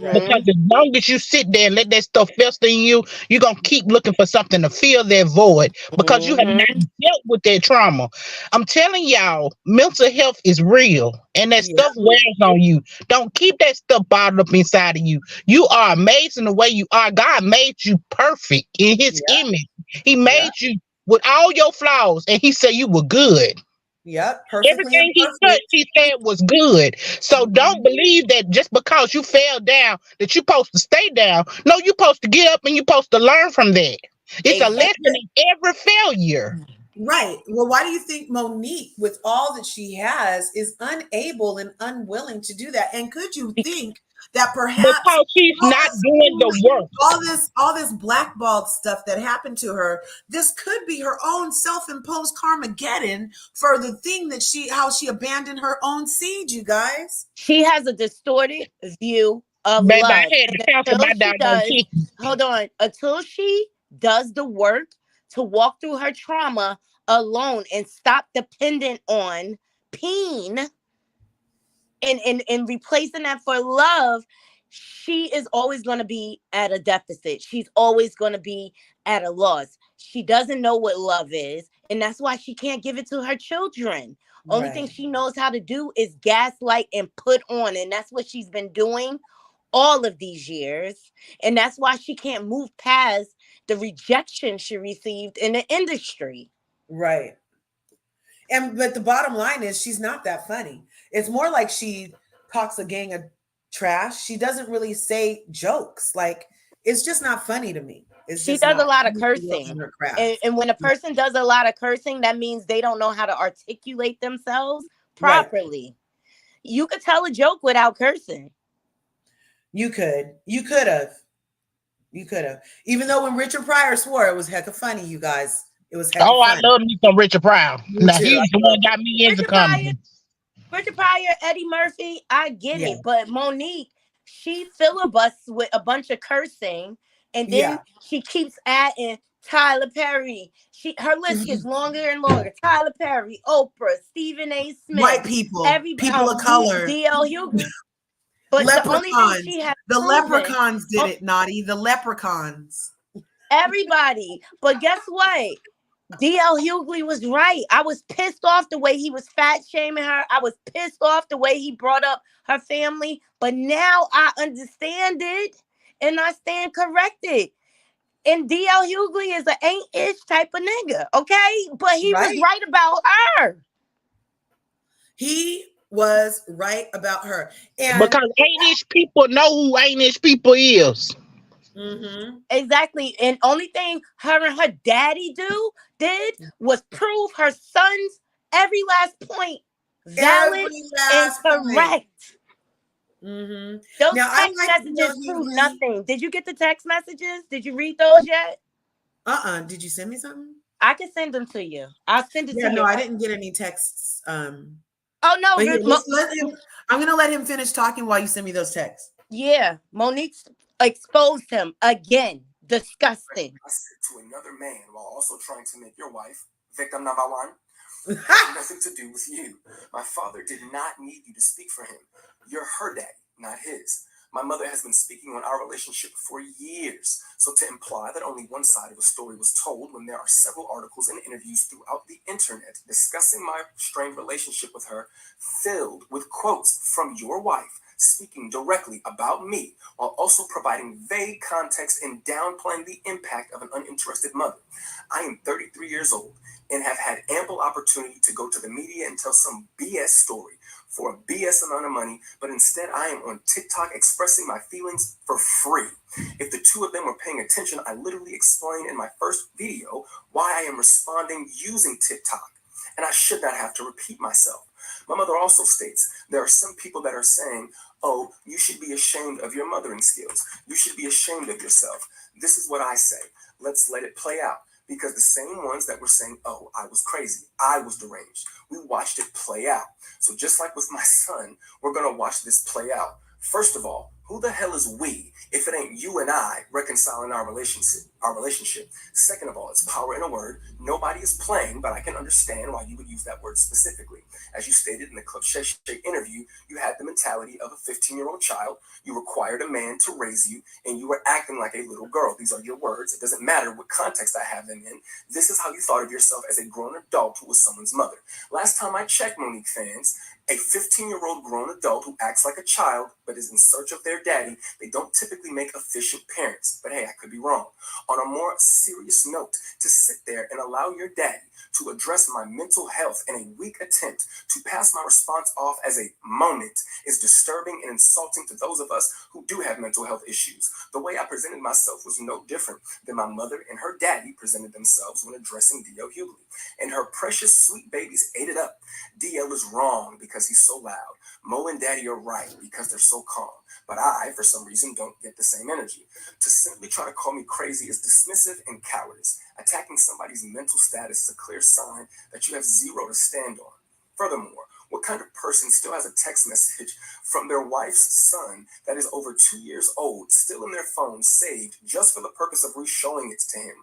Right. Because mm-hmm, as long as you sit there and let that stuff fester in you, you're gonna keep looking for something to fill that void because you have not mm-hmm. dealt with that trauma. I'm telling y'all, mental health is real and that Yeah. stuff wears on you. Don't keep that stuff bottled up inside of you. You are amazing the way you are. God made you perfect in his Yeah. image. He Yeah. made you with all your flaws and he said you were good. Yep. Perfectly Everything he touched, imperfect. he said was good. So don't Mhm. believe that just because you fell down that you're supposed to stay down. No, you're supposed to get up and you're supposed to learn from that. It's a lesson in every failure. Right. Well, why do you think Monique, with all that she has, is unable and unwilling to do that? And could you think that perhaps Because she's all not this doing the schooling, work. all this blackballed stuff that happened to her, this could be her own self-imposed Carmageddon for the thing that how she abandoned her own seed, you guys. She has a distorted view of Baby, love. I had to And counsel until my she doggone does, chicken. hold on, until she does the work to walk through her trauma alone and stop dependent on pain and replacing that for love, she is always going to be at a deficit. She's always going to be at a loss. She doesn't know what love is, and that's why she can't give it to her children. Only thing Right. she knows how to do is gaslight and put on, and that's what she's been doing all of these years. And that's why she can't move past the rejection she received in the industry. Right. And but the bottom line is she's not that funny. It's more like she talks a gang of trash. She doesn't really say jokes. Like, it's just not funny to me. It's She just does a not. lot of She cursing. wasn't her craft. And when a person does a lot of cursing, that means they don't know how to articulate themselves Right. properly. You could tell a joke without cursing. You could. You could have. You could have. Even though when Richard Pryor swore, it was hecka funny, you guys. It was hecka Oh, I funny. love me some Richard Pryor. Me Now too. he I was the love one got me into Richard Pryor, comedy. Richard Pryor, Eddie Murphy, I get Yeah. it. But Monique, she filibusts with a bunch of cursing, and then Yeah. she keeps adding Tyler Perry. Her list gets longer and longer. Tyler Perry, Oprah, Stephen A. Smith, White people, every people of color, D.L. Hughley. But the only thing leprechauns. she has The proven, leprechauns did it, Naughty. The leprechauns. everybody. But guess what? DL Hughley was right. I was pissed off the way he was fat shaming her. I was pissed off the way he brought up her family. But now I understand it and I stand corrected. And DL Hughley is an ain't-ish type of nigga, okay? But he was Right? right about her. He was right about her. And Because ain't people know who ain't people is. mhm, Exactly. And only thing her and her daddy did was prove her son's every last point valid every and last point. correct. Hmm. Those Now I text like D.L. messages prove Hughley. nothing. Did you get the text messages? Did you read those yet? Did you send me something? I can send them to you. I'll send it Yeah, to no, you. I didn't get any texts. Oh no, But here, let's let him. I'm gonna let him finish talking while you send me those texts. yeah, Monique exposed him again. Disgusting. I said to another man while also trying to make your wife victim number one. Had nothing to do with you. My father did not need you to speak for him. You're her daddy, not his. My mother has been speaking on our relationship for years, so to imply that only one side of a story was told when there are several articles and interviews throughout the internet discussing my strained relationship with her, filled with quotes from your wife speaking directly about me while also providing vague context and downplaying the impact of an uninterested mother. I am 33 years old and have had ample opportunity to go to the media and tell some BS story for a BS amount of money, but instead I am on TikTok expressing my feelings for free. If the two of them were paying attention, I literally explained in my first video why I am responding using TikTok, and I should not have to repeat myself. My mother also states there are some people that are saying, oh, you should be ashamed of your mothering skills. You should be ashamed of yourself. This is what I say. Let's let it play out. Because the same ones that were saying, oh, I was crazy, I was deranged, we watched it play out. So just like with my son, we're going to watch this play out. First of all, who the hell is we if it ain't you and I reconciling our relationship? Second of all, it's power in a word. Nobody is playing, but I can understand why you would use that word specifically. As you stated in the Club Shay Shay interview, you had the mentality of a 15-year-old child. You required a man to raise you, and you were acting like a little girl. These are your words. It doesn't matter what context I have them in. This is how you thought of yourself as a grown adult who was someone's mother. Last time I checked, Monique fans, a 15-year-old grown adult who acts like a child but is in search of their daddy, they don't typically make efficient parents. But hey, I could be wrong. On a more serious note, to sit there and allow your daddy to address my mental health in a weak attempt to pass my response off as a moment is disturbing and insulting to those of us who do have mental health issues. The way I presented myself was no different than my mother and her daddy presented themselves when addressing D.L. Hughley. And her precious sweet babies ate it up. DL is wrong because he's so loud. Mo and Daddy are right because they're so calm. But I, for some reason, don't get the same energy. To simply try to call me crazy is dismissive and cowardice. Attacking somebody's mental status is a clear sign that you have zero to stand on. Furthermore, what kind of person still has a text message from their wife's son that is over 2 years old, still in their phone, saved just for the purpose of re-showing it to him?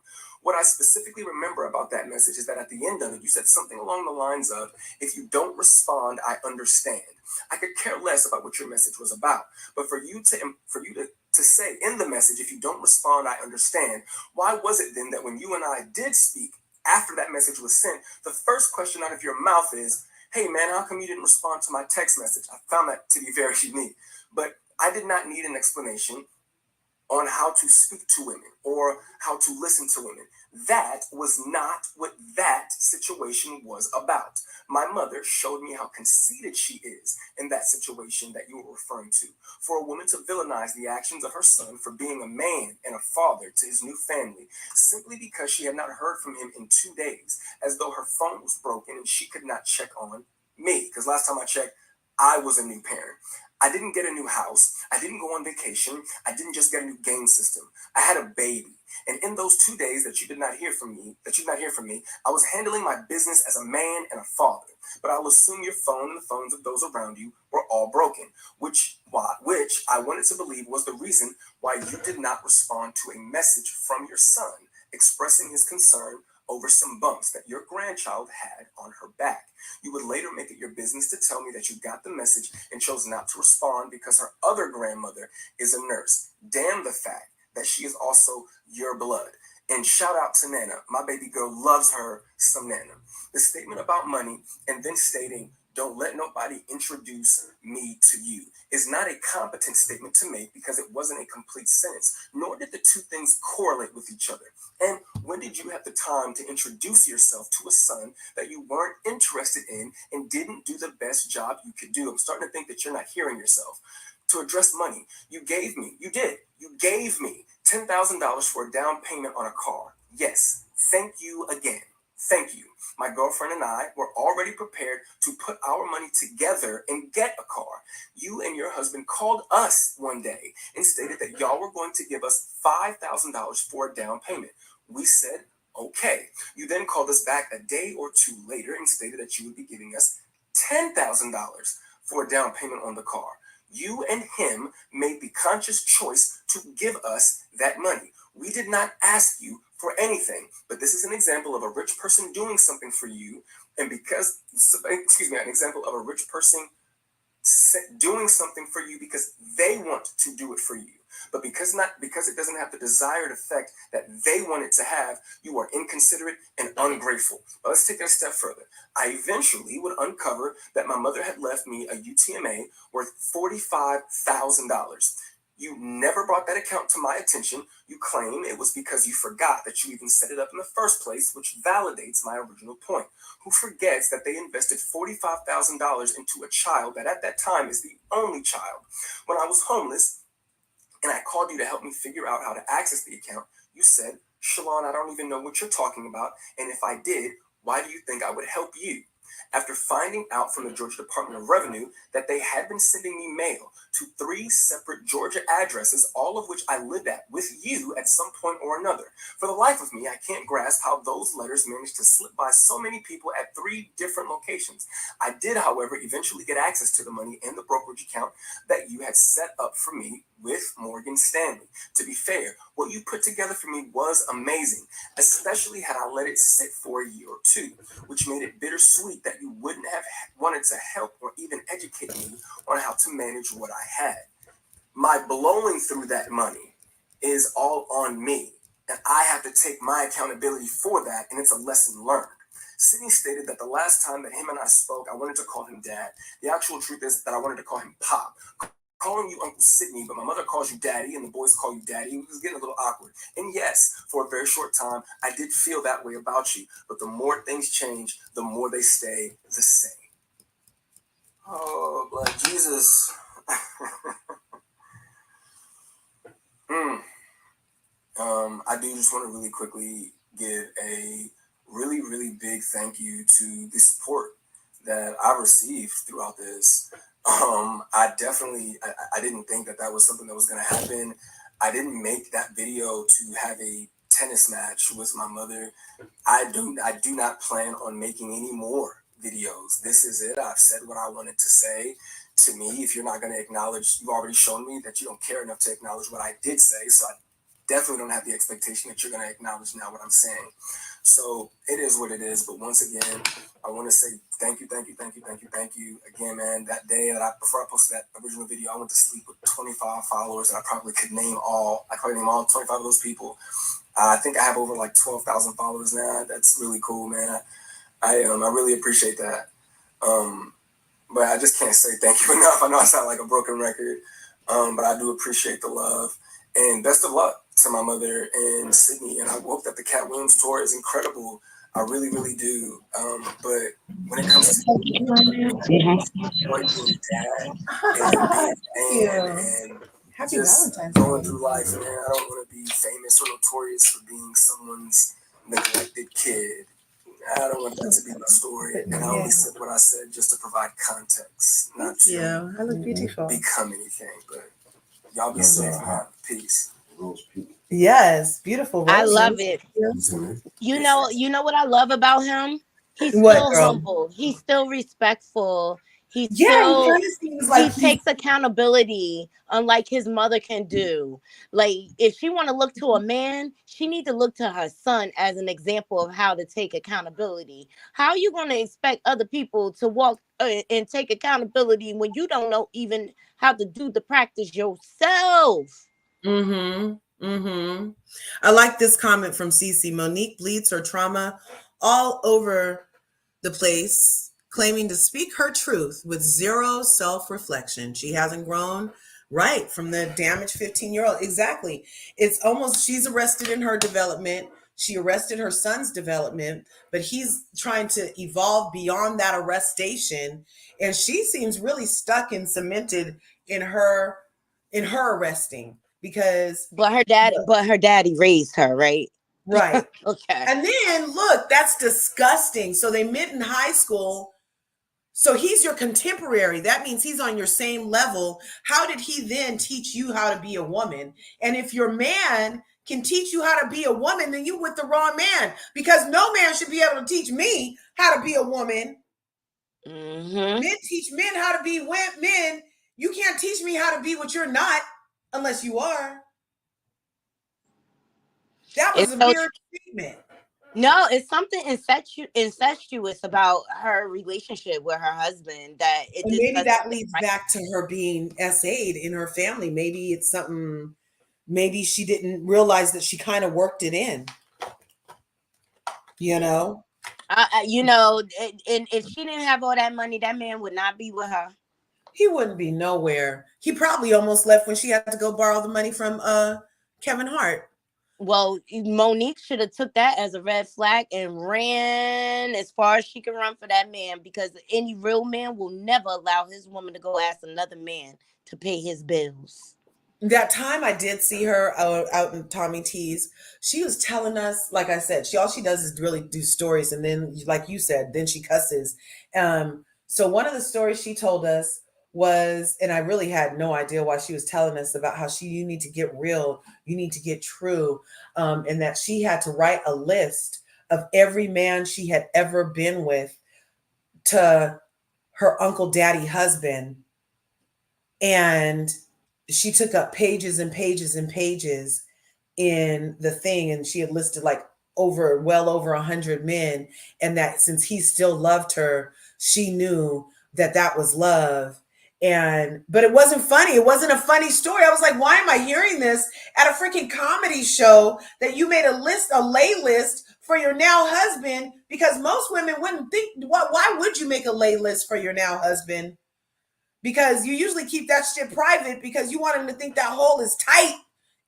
What I specifically remember about that message is that at the end of it, you said something along the lines of, if you don't respond, I understand. I could care less about what your message was about. But for you to say in the message, if you don't respond, I understand, why was it then that when you and I did speak after that message was sent, the first question out of your mouth is, hey man, how come you didn't respond to my text message? I found that to be very unique. But I did not need an explanation. on how to speak to women or how to listen to women. That was not what that situation was about. My mother showed me how conceited she is in that situation that you were referring to. For a woman to villainize the actions of her son for being a man and a father to his new family simply because she had not heard from him in 2 days, as though her phone was broken and she could not check on me. Because last time I checked, I was a new parent. I didn't get a new house. I didn't go on vacation. I didn't just get a new game system. I had a baby. And in those 2 days that you did not hear from me, I was handling my business as a man and a father. But I will assume your phone and the phones of those around you were all broken, which I wanted to believe was the reason why you did not respond to a message from your son expressing his concern over some bumps that your grandchild had on her back. You would later make it your business to tell me that you got the message and chose not to respond because her other grandmother is a nurse. Damn the fact that she is also your blood. And shout out to Nana. My baby girl loves her some Nana. The statement about money and then stating, "Don't let nobody introduce me to you," is not a competent statement to make because it wasn't a complete sentence, nor did the two things correlate with each other. And when did you have the time to introduce yourself to a son that you weren't interested in and didn't do the best job you could do? I'm starting to think that you're not hearing yourself. To address money, you gave me $10,000 for a down payment on a car. Yes, thank you again. Thank you. My girlfriend and I were already prepared to put our money together and get a car. You and your husband called us one day and stated that y'all were going to give us $5,000 for a down payment. We said, okay. You then called us back a day or two later and stated that you would be giving us $10,000 for a down payment on the car. You and him made the conscious choice to give us that money. We did not ask you for anything, but this is an example of a rich person doing something for you, and an example of a rich person doing something for you because they want to do it for you. But because it doesn't have the desired effect that they want it to have, you are inconsiderate and ungrateful. But let's take it a step further. I eventually would uncover that my mother had left me a UTMA worth $45,000. You never brought that account to my attention. You claim it was because you forgot that you even set it up in the first place, which validates my original point. Who forgets that they invested $45,000 into a child that at that time is the only child? When I was homeless and I called you to help me figure out how to access the account, you said, "Shalon, I don't even know what you're talking about. And if I did, why do you think I would help you?" After finding out from the Georgia Department of Revenue that they had been sending me mail to 3 separate Georgia addresses, all of which I lived at with you at some point or another. For the life of me, I can't grasp how those letters managed to slip by so many people at 3 different locations. I did, however, eventually get access to the money in the brokerage account that you had set up for me with Morgan Stanley. To be fair, what you put together for me was amazing, especially had I let it sit for a year or two, which made it bittersweet that you wouldn't have wanted to help or even educate me on how to manage what I had. My blowing through that money is all on me, and I have to take my accountability for that, and it's a lesson learned. Sydney stated that the last time that him and I spoke, I wanted to call him Dad. The actual truth is that I wanted to call him Pop. Calling you Uncle Sydney, but my mother calls you Daddy and the boys call you Daddy. It was getting a little awkward. And yes, for a very short time, I did feel that way about you. But the more things change, the more they stay the same. Oh, blood Jesus. I do just want to really quickly give a really, really big thank you to the support that I received throughout this. I didn't think that was something that was going to happen. I didn't make that video to have a tennis match with my mother. I do not plan on making any more videos. This is it. I've said what I wanted to say. To me, if you're not going to acknowledge, you've already shown me that you don't care enough to acknowledge what I did say. So I definitely don't have the expectation that you're going to acknowledge now what I'm saying. So it is what it is. But once again, I want to say thank you again, man. That day before I posted that original video, I went to sleep with 25 followers, and I probably could name all 25 of those people. I think I have over like 12,000 followers now. That's really cool, man. I really appreciate that. But I just can't say thank you enough. I know I sound like a broken record, but I do appreciate the love. And best of luck to my mother in Sydney. And I hope that the Cat Williams tour is incredible. I really, really do. But when it comes to being dad and being a man and Happy just Valentine's going Day. through life, man, I don't want to be famous or notorious for being someone's neglected kid. I don't want that to be my story. And I only said what I said just to provide context, not to I look beautiful. become anything. But y'all be safe, man. Peace. Yes, beautiful roses. I love it. You know what I love about him? He's What, still girl? humble. He's still respectful. He's Yeah, still he kind of seems like he takes accountability, unlike his mother can do. Like, if she want to look to a man, she need to look to her son as an example of how to take accountability. How are you going to expect other people to walk and take accountability when you don't know even how to do the practice yourself? I like this comment from Cece. Monique bleeds her trauma all over the place, claiming to speak her truth with zero self-reflection. She hasn't grown right from the damaged 15-year-old. Exactly. It's almost, she's arrested in her development. She arrested her son's development, but he's trying to evolve beyond that arrestation. And she seems really stuck and cemented in her arresting because But her daddy raised her, right? right. Okay. And then look, that's disgusting. So they met in high school. So he's your contemporary. That means he's on your same level. How did he then teach you how to be a woman? And if your man can teach you how to be a woman, then you with the wrong man, because no man should be able to teach me how to be a woman. Men teach men how to be men. You can't teach me how to be what you're not unless you are. That was a weird statement. No, it's something incestuous about her relationship with her husband that it And just maybe doesn't that leads right. back to her being SA'd in her family. Maybe it's something, maybe she didn't realize that she kind of worked it in. You know? And if she didn't have all that money, that man would not be with her. He wouldn't be nowhere. He probably almost left when she had to go borrow the money from Kevin Hart. Well, Monique should have took that as a red flag and ran as far as she can run for that man, because any real man will never allow his woman to go ask another man to pay his bills. That time I did see her out in Tommy T's, she was telling us, like I said, all she does is really do stories, and then, like you said, then she cusses. So one of the stories she told us was, and I really had no idea why she was telling us about how you need to get real, you need to get true, and that she had to write a list of every man she had ever been with to her UncleDaddy husband, and she took up pages and pages and pages in the thing, and she had listed like well over 100 men, and that since he still loved her, she knew that that was love. But it wasn't funny. It wasn't a funny story. I was like, why am I hearing this at a freaking comedy show, that you made a lay list for your now husband? Because most women wouldn't think, why would you make a lay list for your now husband? Because you usually keep that shit private because you want him to think that hole is tight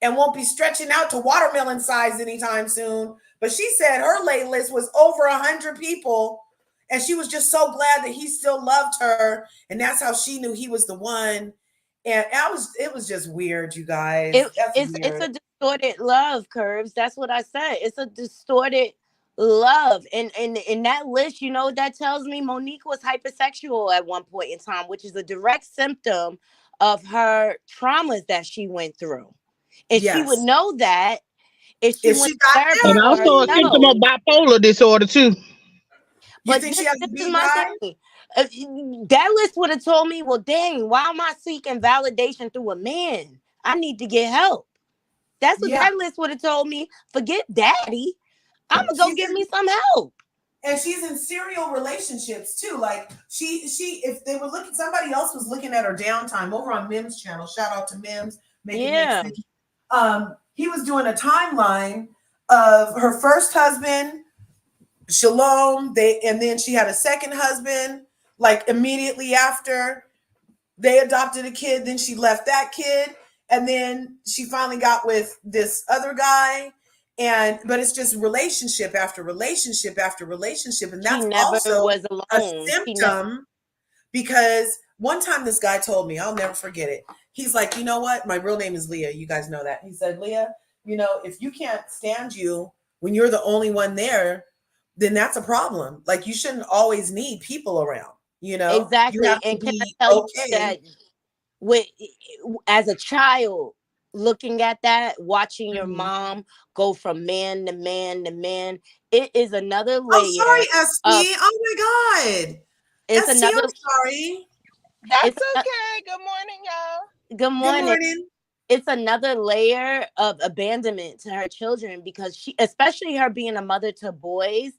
and won't be stretching out to watermelon size anytime soon. But she said her lay list was over 100 people, and she was just so glad that he still loved her, and that's how she knew he was the one. And it was just weird, you guys. It's a distorted love, Curves. That's what I said. It's a distorted love. And in that list, you know what that tells me? Monique was hypersexual at one point in time, which is a direct symptom of her traumas that she went through. And she would know that if she went to therapy and for also a symptom of herself. bipolar disorder too. You But think she has this to is be my guy? thing. That list would have told me, well, dang, why am I seeking validation through a man? I need to get help. That's what that list would have told me. Forget daddy. I'm gonna go get me some help. And she's in serial relationships too. Like she, if they were looking, somebody else was looking at her downtime over on Mim's channel. Shout out to Mim's. Make sense. He was doing a timeline of her first husband, Shalom. And then she had a second husband, like immediately after they adopted a kid. Then she left that kid. and then she finally got with this other guy, but it's just relationship after relationship after relationship, and She that's never also was a alone. She never. symptom. Because one time this guy told me, I'll never forget it. He's like, you know what? My real name is Leah. You guys know that. He said, Leah, if you can't stand you when you're the only one there, then that's a problem. Like, you shouldn't always need people around. You have Exactly. to And can I be tell you okay. that with as a child, looking at that, watching your Mhm. mom go from man to man to man, it is another I'm layer sorry, of ST. Oh my God. it's ST, another I'm sorry. it's That's a, okay. Good morning, y'all. good Good morning. morning. It's another layer of abandonment to her children, because she, especially her being a mother to boys,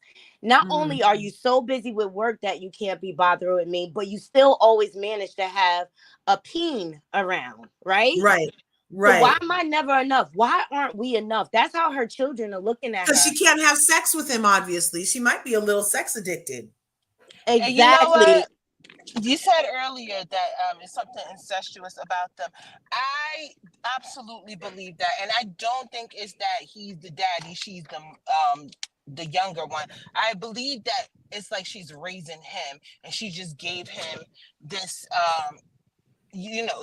not only are you Mhm. so busy with work that you can't be bothered with me, but you still always manage to have a peen around, right? Right. So why Right. am I never enough? Why aren't we enough? That's how her children are looking at Because her. she can't have sex with him, obviously. She might be a little sex addicted. And you know Exactly. what? You said earlier that it's something incestuous about them. I absolutely believe that, and I don't think it's that he's the daddy, she's the younger one. I believe that it's like she's raising him, and she just gave him this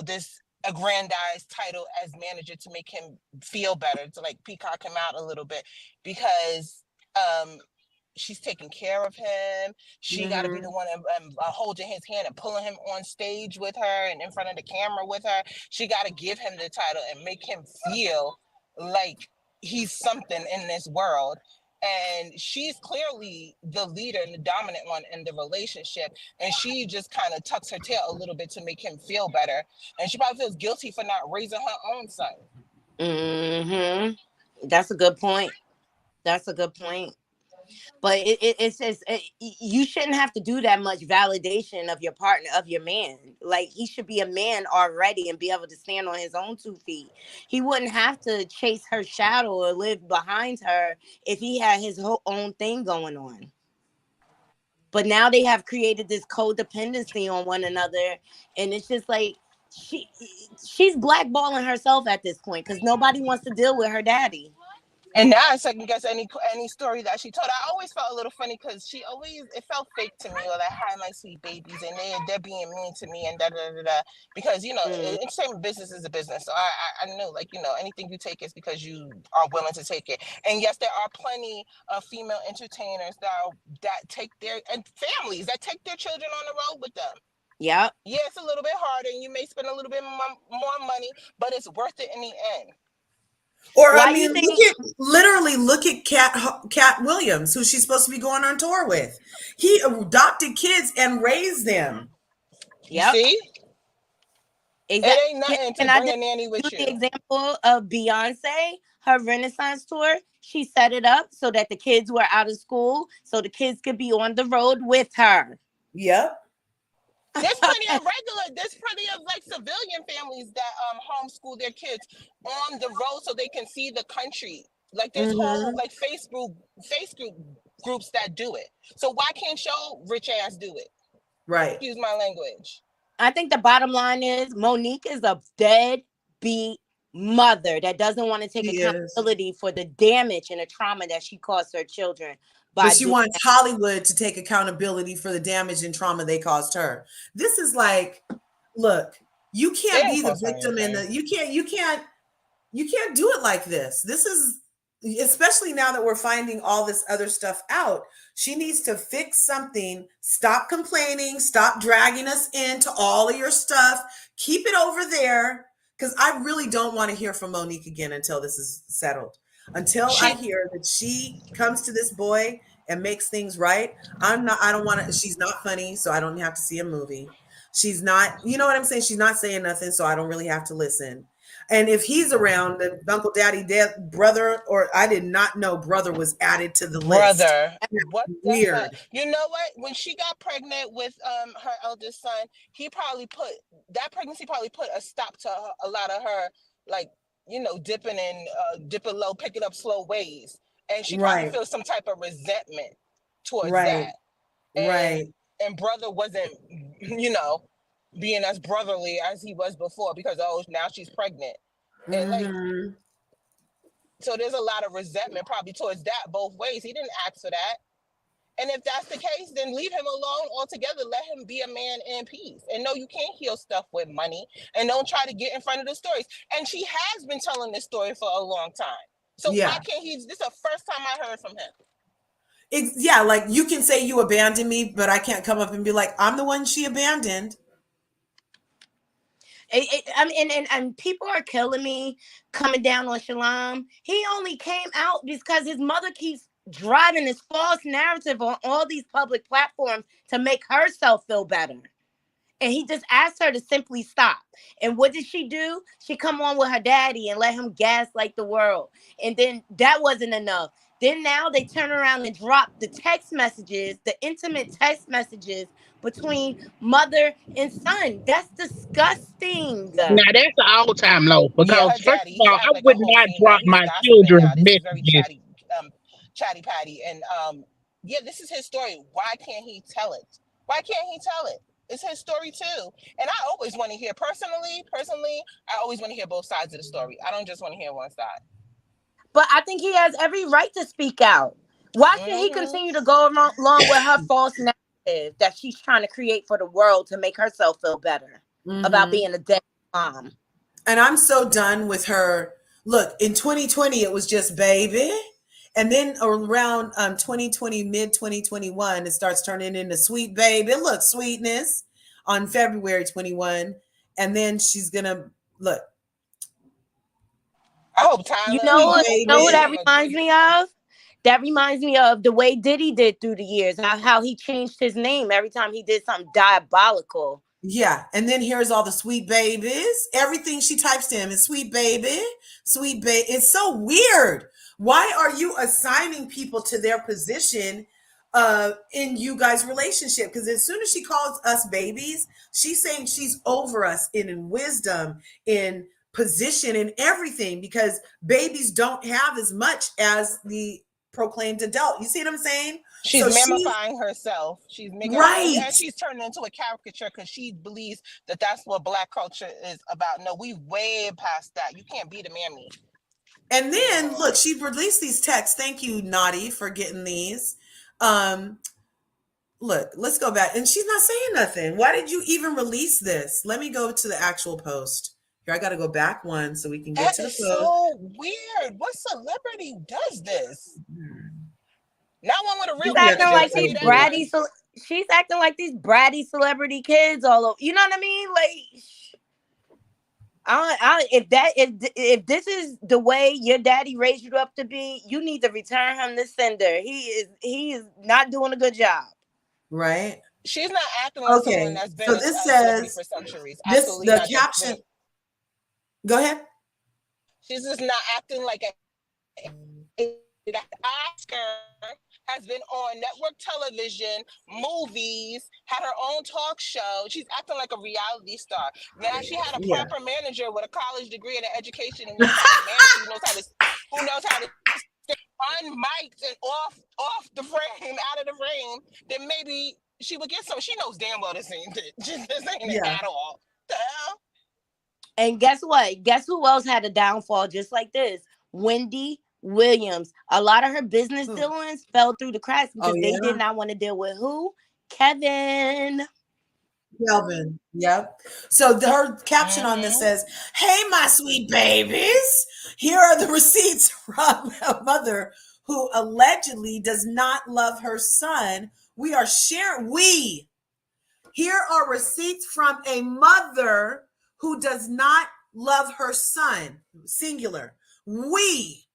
this aggrandized title as manager to make him feel better, to like peacock him out a little bit, because um she's taking care of him. She got to be the Hmm. one holding his hand and pulling him on stage with her and in front of the camera with her. She got to give him the title and make him feel like he's something in this world. And she's clearly the leader and the dominant one in the relationship. And she just kind of tucks her tail a little bit to make him feel better. And she probably feels guilty for not raising her own son. That's a good point. That's a good point. But it's just you shouldn't have to do that much validation of your partner, of your man. Like, he should be a man already and be able to stand on his own 2 feet. He wouldn't have to chase her shadow or live behind her if he had his whole own thing going on. But now they have created this codependency on one another, and it's just like she she's blackballing herself at this point because nobody wants to deal with her daddy. And now I second guess any story that she told. I always felt a little funny because it felt fake to me. Or like, hi, my sweet babies, and they're being mean to me and da da da da. Because Mm, entertainment business is a business, so I knew, like, anything you take is because you are willing to take it. And yes, there are plenty of female entertainers that take their and families that take their children on the road with them. yep. Yeah, it's a little bit harder, and you may spend a little bit more money, but it's worth it in the end. Or I Why you mean, think? look at Cat Williams, who she's supposed to be going on tour with. He adopted kids and raised them. You Yep. see, it Exactly. ain't nothing to Can I bring just a nanny use with the you. example of Beyonce, her Renaissance tour? She set it up so that the kids were out of school, so the kids could be on the road with her. Yep. There's plenty of like civilian families that homeschool their kids on the road so they can see the country. Like, there's whole Hmm. like Facebook groups that do it. So why can't your rich ass do it? Right. Excuse my language. I think the bottom line is Monique is a deadbeat mother that doesn't want to take She is. accountability for the damage and the trauma that she caused her children But by she doing wants that. Hollywood to take accountability for the damage and trauma they caused her. This is like, look, you They can't didn't be the cost her victim in anything. you can't do it like this. This is, especially now that we're finding all this other stuff out. She needs to fix something. Stop complaining. Stop dragging us into all of your stuff. Keep it over there. Because I really don't want to hear from Monique again until this is settled. Until I She hear that she comes to this boy and makes things right. I don't want to, she's not funny, so I don't have to see a movie. She's not, you know what I'm saying? She's not saying nothing, so I don't really have to listen. And if he's around, the Uncle Daddy dead brother, or I did not know brother was added to the list. Brother, what the heck? Weird. You know what? When she got pregnant with her eldest son, he probably put that pregnancy probably put a stop to a lot of her, like, dipping low, picking up slow ways, and she probably Right. feels some type of resentment towards Right. that. And Right. brother wasn't, being as brotherly as he was before, because, oh, now she's pregnant. And like, Mm-hmm. so there's a lot of resentment probably towards that both ways. He didn't ask for that. And if that's the case, then leave him alone altogether. Let him be a man in peace. And no, you can't heal stuff with money. And don't try to get in front of the stories. And she has been telling this story for a long time. So why Yeah. can't he? This is the first time I heard from him. Yeah, like you can say you abandoned me, but I can't come up and be like, I'm the one she abandoned. I mean, and people are killing me coming down on Shalom. He only came out because his mother keeps driving this false narrative on all these public platforms to make herself feel better. And he just asked her to simply stop. And what did she do? She come on with her daddy and let him gaslight the world. And then that wasn't enough. Then now they turn around and drop the text messages, the intimate text messages between mother and son. That's disgusting. Now that's an all-time low Yeah, because her first daddy. of He all, act I like a would whole not female. drop He's my gossiping now. children's This is very messages. chatty patty. And yeah, this is his story. Why can't he tell it? Why can't he tell it? It's his story too. And I always want to hear personally, I always want to hear both sides of the story. I don't just want to hear one side. But I think he has every right to speak out. Why should he Mm-hmm. continue to go along with her false narrative that she's trying to create for the world to make herself feel better about Mm-hmm. being a dead mom? And I'm so done with her. Look, in 2020, it was just baby. And then around 2020, mid 2021, it starts turning into sweet baby. Look, sweetness on February 21. And then she's going to look, I hope You Tyler, sweet know I what? hope You know both what of baby. that them reminds agree. me of? That reminds me of the way Diddy did through the years. How he changed his name every time he did something diabolical. Yeah. And then here's all the sweet babies. Everything she types in is sweet baby, sweet baby. It's so weird. Why are you assigning people to their position in you guys' relationship? Because as soon as she calls us babies, she's saying she's over us in wisdom, in position, in everything, because babies don't have as much as the proclaimed adult. You see what I'm saying? She's So she's mamifying herself. She's making her, right. and she's turning into a caricature because she believes that that's what Black culture is about. No, we way past that. You can't be the mammy And then anymore. look, she released these texts. Thank you, Naughty, for getting these. Um, Look, let's go back. And she's not saying nothing. Why did you even release this? Let me go to the actual post. Here, I got to go back one so we can get That to the is post. so weird. What celebrity does this? Not one with a She's real Maybe I acting should like manager. Tell these me that edit it. bratty. much. She's acting like these bratty celebrity kids all over. You know what I mean? Like, if this is the way your daddy raised you up to be, you need to return him to sender. He is not doing a good job. Right? She's not acting like someone Okay. that's been So this a celebrity says for centuries. this, Absolutely the not. caption. Go ahead. She's just not acting like Oscar has been on network television, movies, had her own talk show. She's acting like a reality star. Now she had a Yeah. proper manager with a college degree and an education who knows how to manage, who knows how to stay unmiked and off the frame, out of the frame, then maybe she would get some. She knows damn well this ain't it. This ain't it Yeah. at all. The hell? And guess what? Guess who else had a downfall just like this? Wendy Williams. A lot of her business Hmm. dealings fell through the cracks Oh, because they yeah. did not want to deal with who? Kevin. Kelvin. Yep. So her caption on this Mm-hmm. says, "Hey, my sweet babies. Here are the receipts from a mother who allegedly does not love her son. We are sharing. Here are receipts from a mother who does not love her son. Singular. We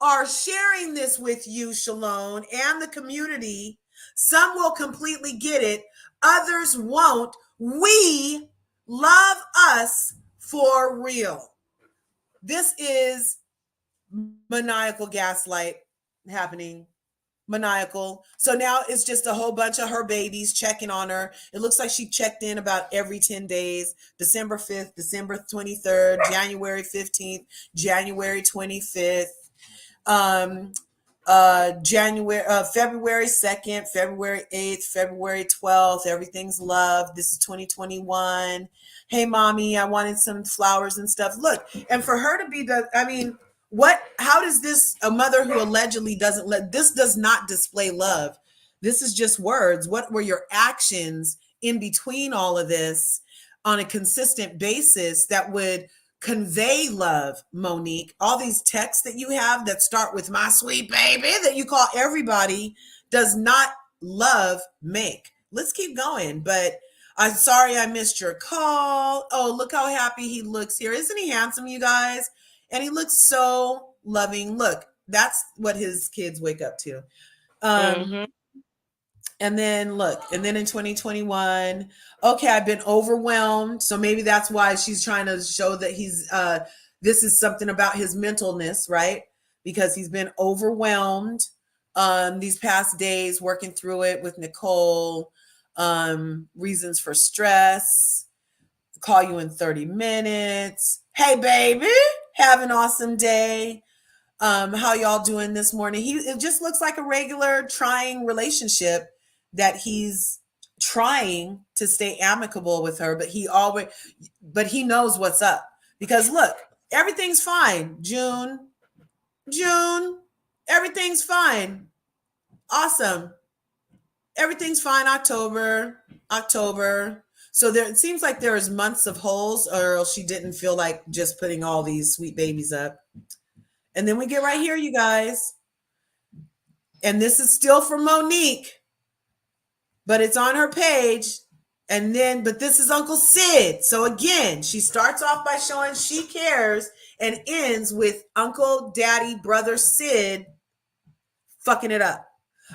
are sharing this with you, Shalom, and the community. Some will completely get it, others won't. We love us for real." This is maniacal gaslight happening. Maniacal. So now it's just a whole bunch of her babies checking on her. It looks like she checked in about every 10 days. December 5th, December 23rd, January 15th, January 25th. February 2nd, February 8th, February 12th. Everything's love. This is 2021. Hey, mommy, I wanted some flowers and stuff. Look, and for her to be how does this, a mother who allegedly doesn't this does not display love. This is just words. What were your actions in between all of this on a consistent basis that would convey love, Monique? All these texts that you have that start with my sweet baby that you call everybody does not love make. Let's keep going. But I'm sorry I missed your call. Oh, look how happy he looks here. Isn't he handsome, you guys? And he looks so loving. Look, that's what his kids wake up to. Mm-hmm. And then look, and then in 2021, okay, I've been overwhelmed. So maybe that's why she's trying to show that this is something about his mentalness, right? Because he's been overwhelmed these past days, working through it with Nicole. Reasons for stress. Call you in 30 minutes. Hey, baby, have an awesome day. How y'all doing this morning? It just looks like a regular trying relationship that he's trying to stay amicable with her, but he knows what's up. Because look, everything's fine. June, everything's fine. Awesome. Everything's fine. October. So it seems like there's months of holes, or else she didn't feel like just putting all these sweet babies up. And then we get right here, you guys. And this is still from Monique, but it's on her page. But this is Uncle Sid. So again, she starts off by showing she cares and ends with Uncle Daddy Brother Sid fucking it up.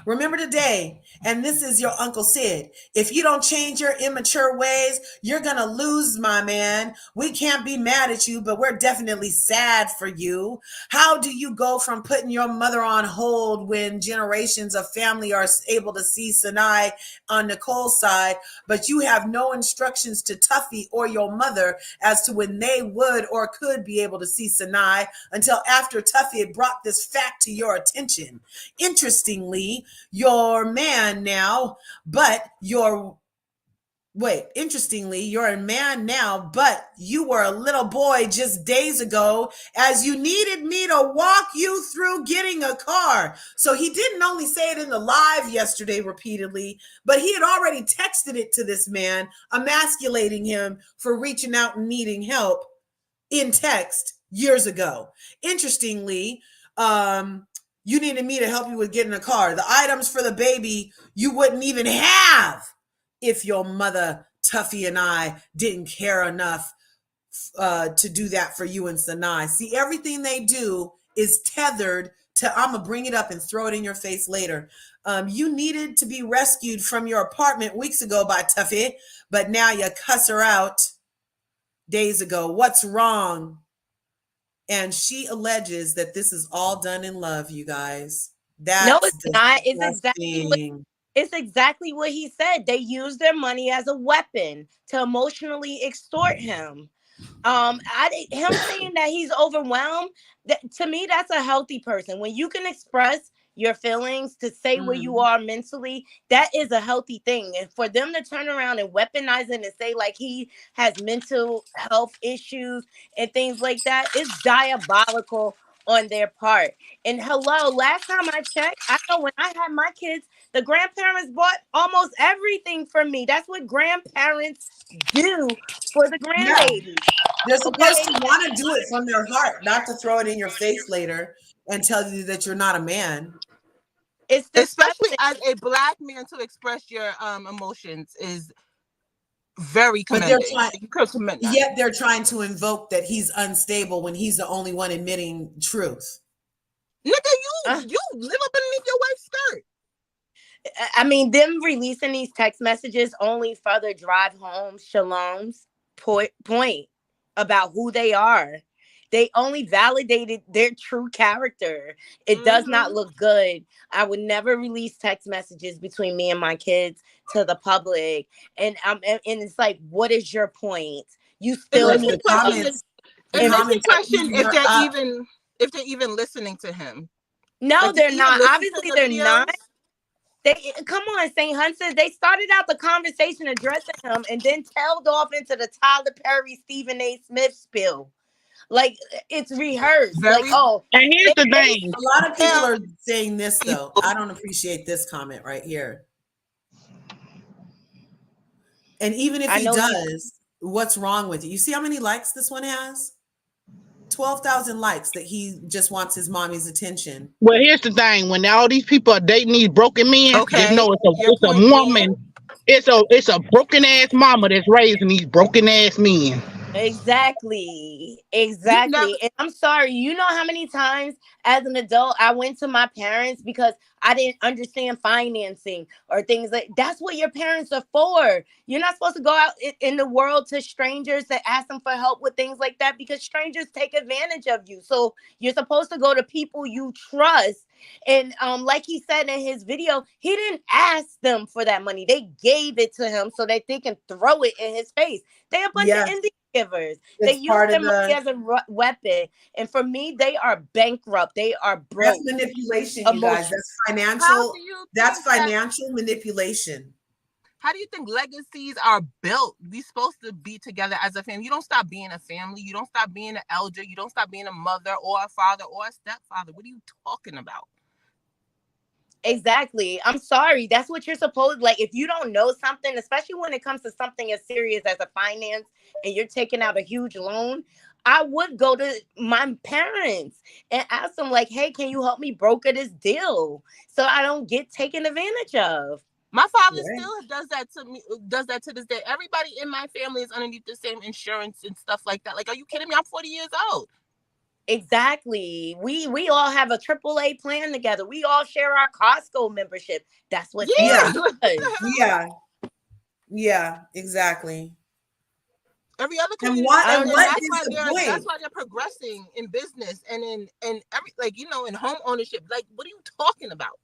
Remember today, and this is your Uncle Sid. If you don't change your immature ways, you're going to lose, my man. We can't be mad at you, but we're definitely sad for you. How do you go from putting your mother on hold when generations of family are able to see Sinai on Nicole's side, but you have no instructions to Tuffy or your mother as to when they would or could be able to see Sinai until after Tuffy had brought this fact to your attention? Interestingly, you're a man now, but you're a man now, but you were a little boy just days ago as you needed me to walk you through getting a car. So he didn't only say it in the live yesterday repeatedly, but he had already texted it to this man, emasculating him for reaching out and needing help in text years ago. Interestingly, you needed me to help you with getting a car. The items for the baby you wouldn't even have if your mother, Tuffy, and I didn't care enough to do that for you and Sinai. See, everything they do is tethered to, I'm going to bring it up and throw it in your face later. You needed to be rescued from your apartment weeks ago by Tuffy, but now you cuss her out days ago. What's wrong? And she alleges that this is all done in love, you guys. No, it's not. It's exactly what he said. They use their money as a weapon to emotionally extort him. Him saying that he's overwhelmed, to me, that's a healthy person. When you can express your feelings, to say where you are mentally, that is a healthy thing. And for them to turn around and weaponize it and say like he has mental health issues and things like that is diabolical on their part. And hello, last time I checked, I know when I had my kids, the grandparents bought almost everything for me. That's what grandparents do for the grandbaby. Yeah. They're supposed to want to do it from their heart, not to throw it in your face later and tell you that you're not a man. It's especially as a Black man to express your emotions is very commendable. Yet they're trying to invoke that he's unstable when he's the only one admitting truth. Nigga, you live up underneath your wife's skirt. I mean, them releasing these text messages only further drive home Shalom's point about who they are. They only validated their true character. It does not look good. I would never release text messages between me and my kids to the public. And it's like, what is your point? You still need the comments. It makes me question if they're even listening to him. No, Like, did they're you even not. listen to Obviously, the they're not. videos? They come on, St. Hunter. They started out the conversation addressing him and then tailed off into the Tyler Perry, Stephen A. Smith spill. Like it's rehearsed. Like, Very oh, And here's the they thing. A lot of people tell are saying this though. people. I don't appreciate this comment right here. And even if I he know you. does, what's wrong with it? You see how many likes this one has? 12,000 likes that he just wants his mommy's attention. Well, here's the thing. When all these people are dating these broken men, just Okay, know your it's a point being. woman. It's a broken ass mama that's raising these broken ass men. Exactly. You never. Exactly. And I'm sorry, you know how many times as an adult I went to my parents because I didn't understand financing or things like that's what your parents are for. You're not supposed to go out in the world to strangers to ask them for help with things like that because strangers take advantage of you. So you're supposed to go to people you trust. And like he said in his video, he didn't ask them for that money. They gave it to him so that they can throw it in his face. They a bunch of Yes, Indian givers. They it's use part their of money the as a weapon. And for me, they are bankrupt. They are that's broke. manipulation, you guys. Emotional. How do you That's think that? financial manipulation. How do you think legacies are built? We supposed to be together as a family. You don't stop being a family. You don't stop being an elder. You don't stop being a mother or a father or a stepfather. What are you talking about? Exactly. I'm sorry. That's what you're supposed like. If you don't know something, especially when it comes to something as serious as a finance and you're taking out a huge loan, I would go to my parents and ask them, like, hey, can you help me broker this deal so I don't get taken advantage of? My father Right. still does that to me. Does that to this day. Everybody in my family is underneath the same insurance and stuff like that. Like, are you kidding me? I'm 40 years old. Exactly. We all have a AAA plan together. We all share our Costco membership. That's what Yeah. Yeah. family does. Yeah. Yeah, exactly. Every other And community, what I and don't and what understand. is the that's point? why they're progressing in business and in every, like, in home ownership. Like, what are you talking about?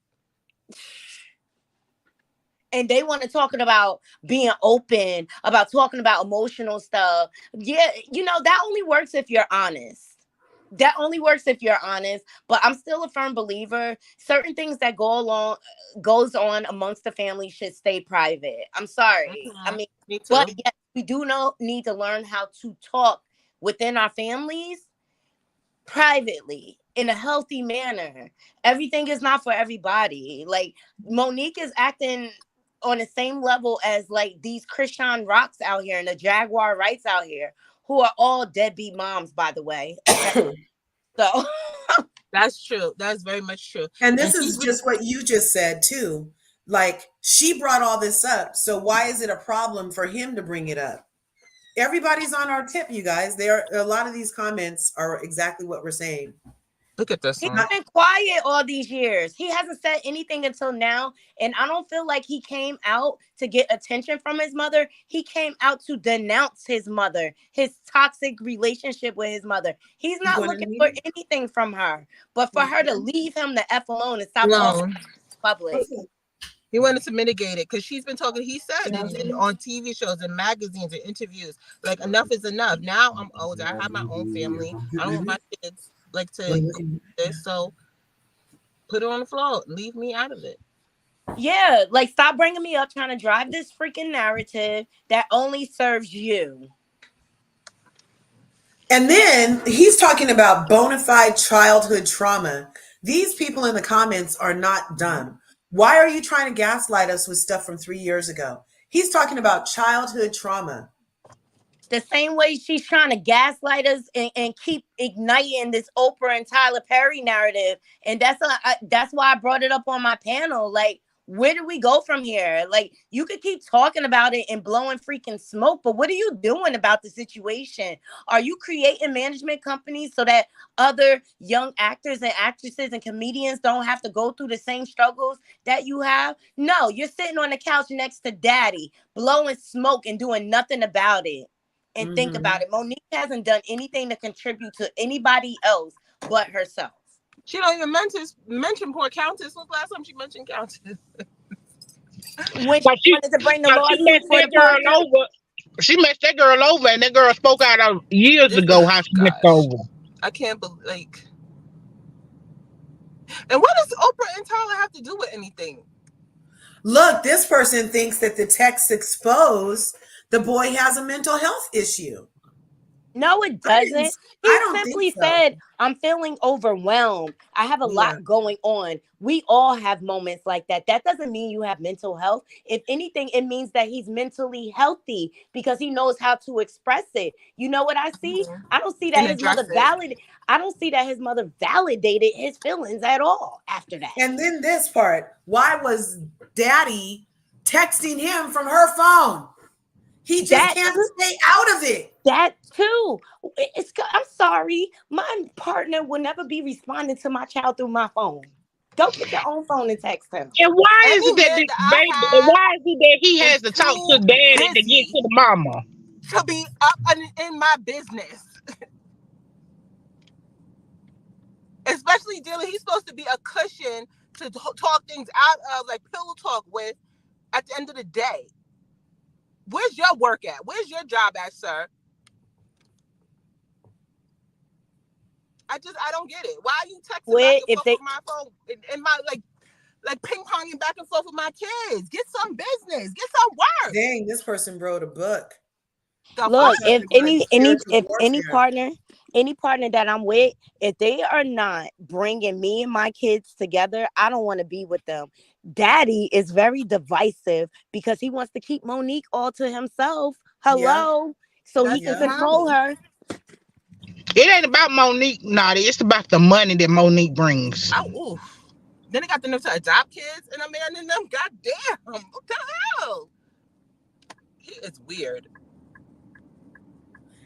And they want to talking about being open, about talking about emotional stuff. Yeah, that only works if you're honest. That only works if you're honest. But I'm still a firm believer. Certain things that goes on amongst the family should stay private. I'm sorry. I Mhm. mean, Me but too. yes, we do need to learn how to talk within our families privately in a healthy manner. Everything is not for everybody. Like Monique is acting on the same level as like these Christian rocks out here and the Jaguar Rights out here, who are all deadbeat moms, by the way. Okay. So That's true. That's very much true. And And this is just what you just said too. Like she brought all this up, so why is it a problem for him to bring it up? Everybody's on our tip, you guys. There a lot of these comments are exactly what we're saying. look at this he's one. been quiet all these years. He hasn't said anything until now. And I don't feel like he came out to get attention from his mother. He came out to denounce his mother, his toxic relationship with his mother. He's You not going in the looking for meeting? anything from her, but for her to leave him the F alone and stop talking No, public. he wanted to mitigate it because she's been talking. He said and on TV shows and magazines and interviews, like, enough is enough. Now I'm older. I have my own family. I don't want my kids like to go through this. So put it on the floor. Leave me out of it. Yeah, like stop bringing me up trying to drive this freaking narrative that only serves you. And then he's talking about bona fide childhood trauma. These people in the comments are not dumb. Why are you trying to gaslight us with stuff from 3 years ago? He's talking about childhood trauma. The same way she's trying to gaslight us and keep igniting this Oprah and Tyler Perry narrative. And that's why I brought it up on my panel. Like, where do we go from here? Like, you could keep talking about it and blowing freaking smoke, but what are you doing about the situation? Are you creating management companies so that other young actors and actresses and comedians don't have to go through the same struggles that you have? No, you're sitting on the couch next to daddy, blowing smoke and doing nothing about it. And think about Mhm. it. Monique hasn't done anything to contribute to anybody else but herself. She don't even mention poor Countess. When's the last time she mentioned Countess? When she So she, wanted to bring the so she lawsuit messed for that the girl partner, over. She messed that girl over, and that girl spoke out years This, ago how she messed her gosh, over. I can't believe, like, And what does Oprah and Tyler have to do with anything? Look, this person thinks that the text exposed the boy has a mental health issue. No, it doesn't. I He don't think simply so. said, I'm feeling overwhelmed. I have a Yeah. lot going on. We all have moments like that. That doesn't mean you have mental health. If anything, it means that he's mentally healthy because he knows how to express it. You know what I see? I don't see that And his address mother it. I don't see that his mother validated his feelings at all after that. And then this part, why was daddy texting him from her phone? He just That can't stay out of it. That too. I'm sorry. My partner will never be responding to my child through my phone. Go get your own phone and text him. And why is Any it that man this that baby? I have Why is it that he has is to talk too to daddy to get busy to the mama? to be up in my business. Especially dealing, he's supposed to be a cushion to talk things out of, like pillow talk with at the end of the day. Where's your work at? Where's your job at, sir? I don't get it. Why are you texting back and forth with my phone and my like ping ponging back and forth with my kids? Get some business. Get some work. Dang, this person wrote a book. Look, if any warfare. partner that I'm with, if they are not bringing me and my kids together, I don't want to be with them. Daddy is very divisive because he wants to keep Monique all to himself. Hello, so he can control her. It ain't about Monique, Naughty. It's about the money that Monique brings. Oh, oof. Then they got the nerve to adopt kids and a man in them. God damn. What the hell? It's weird.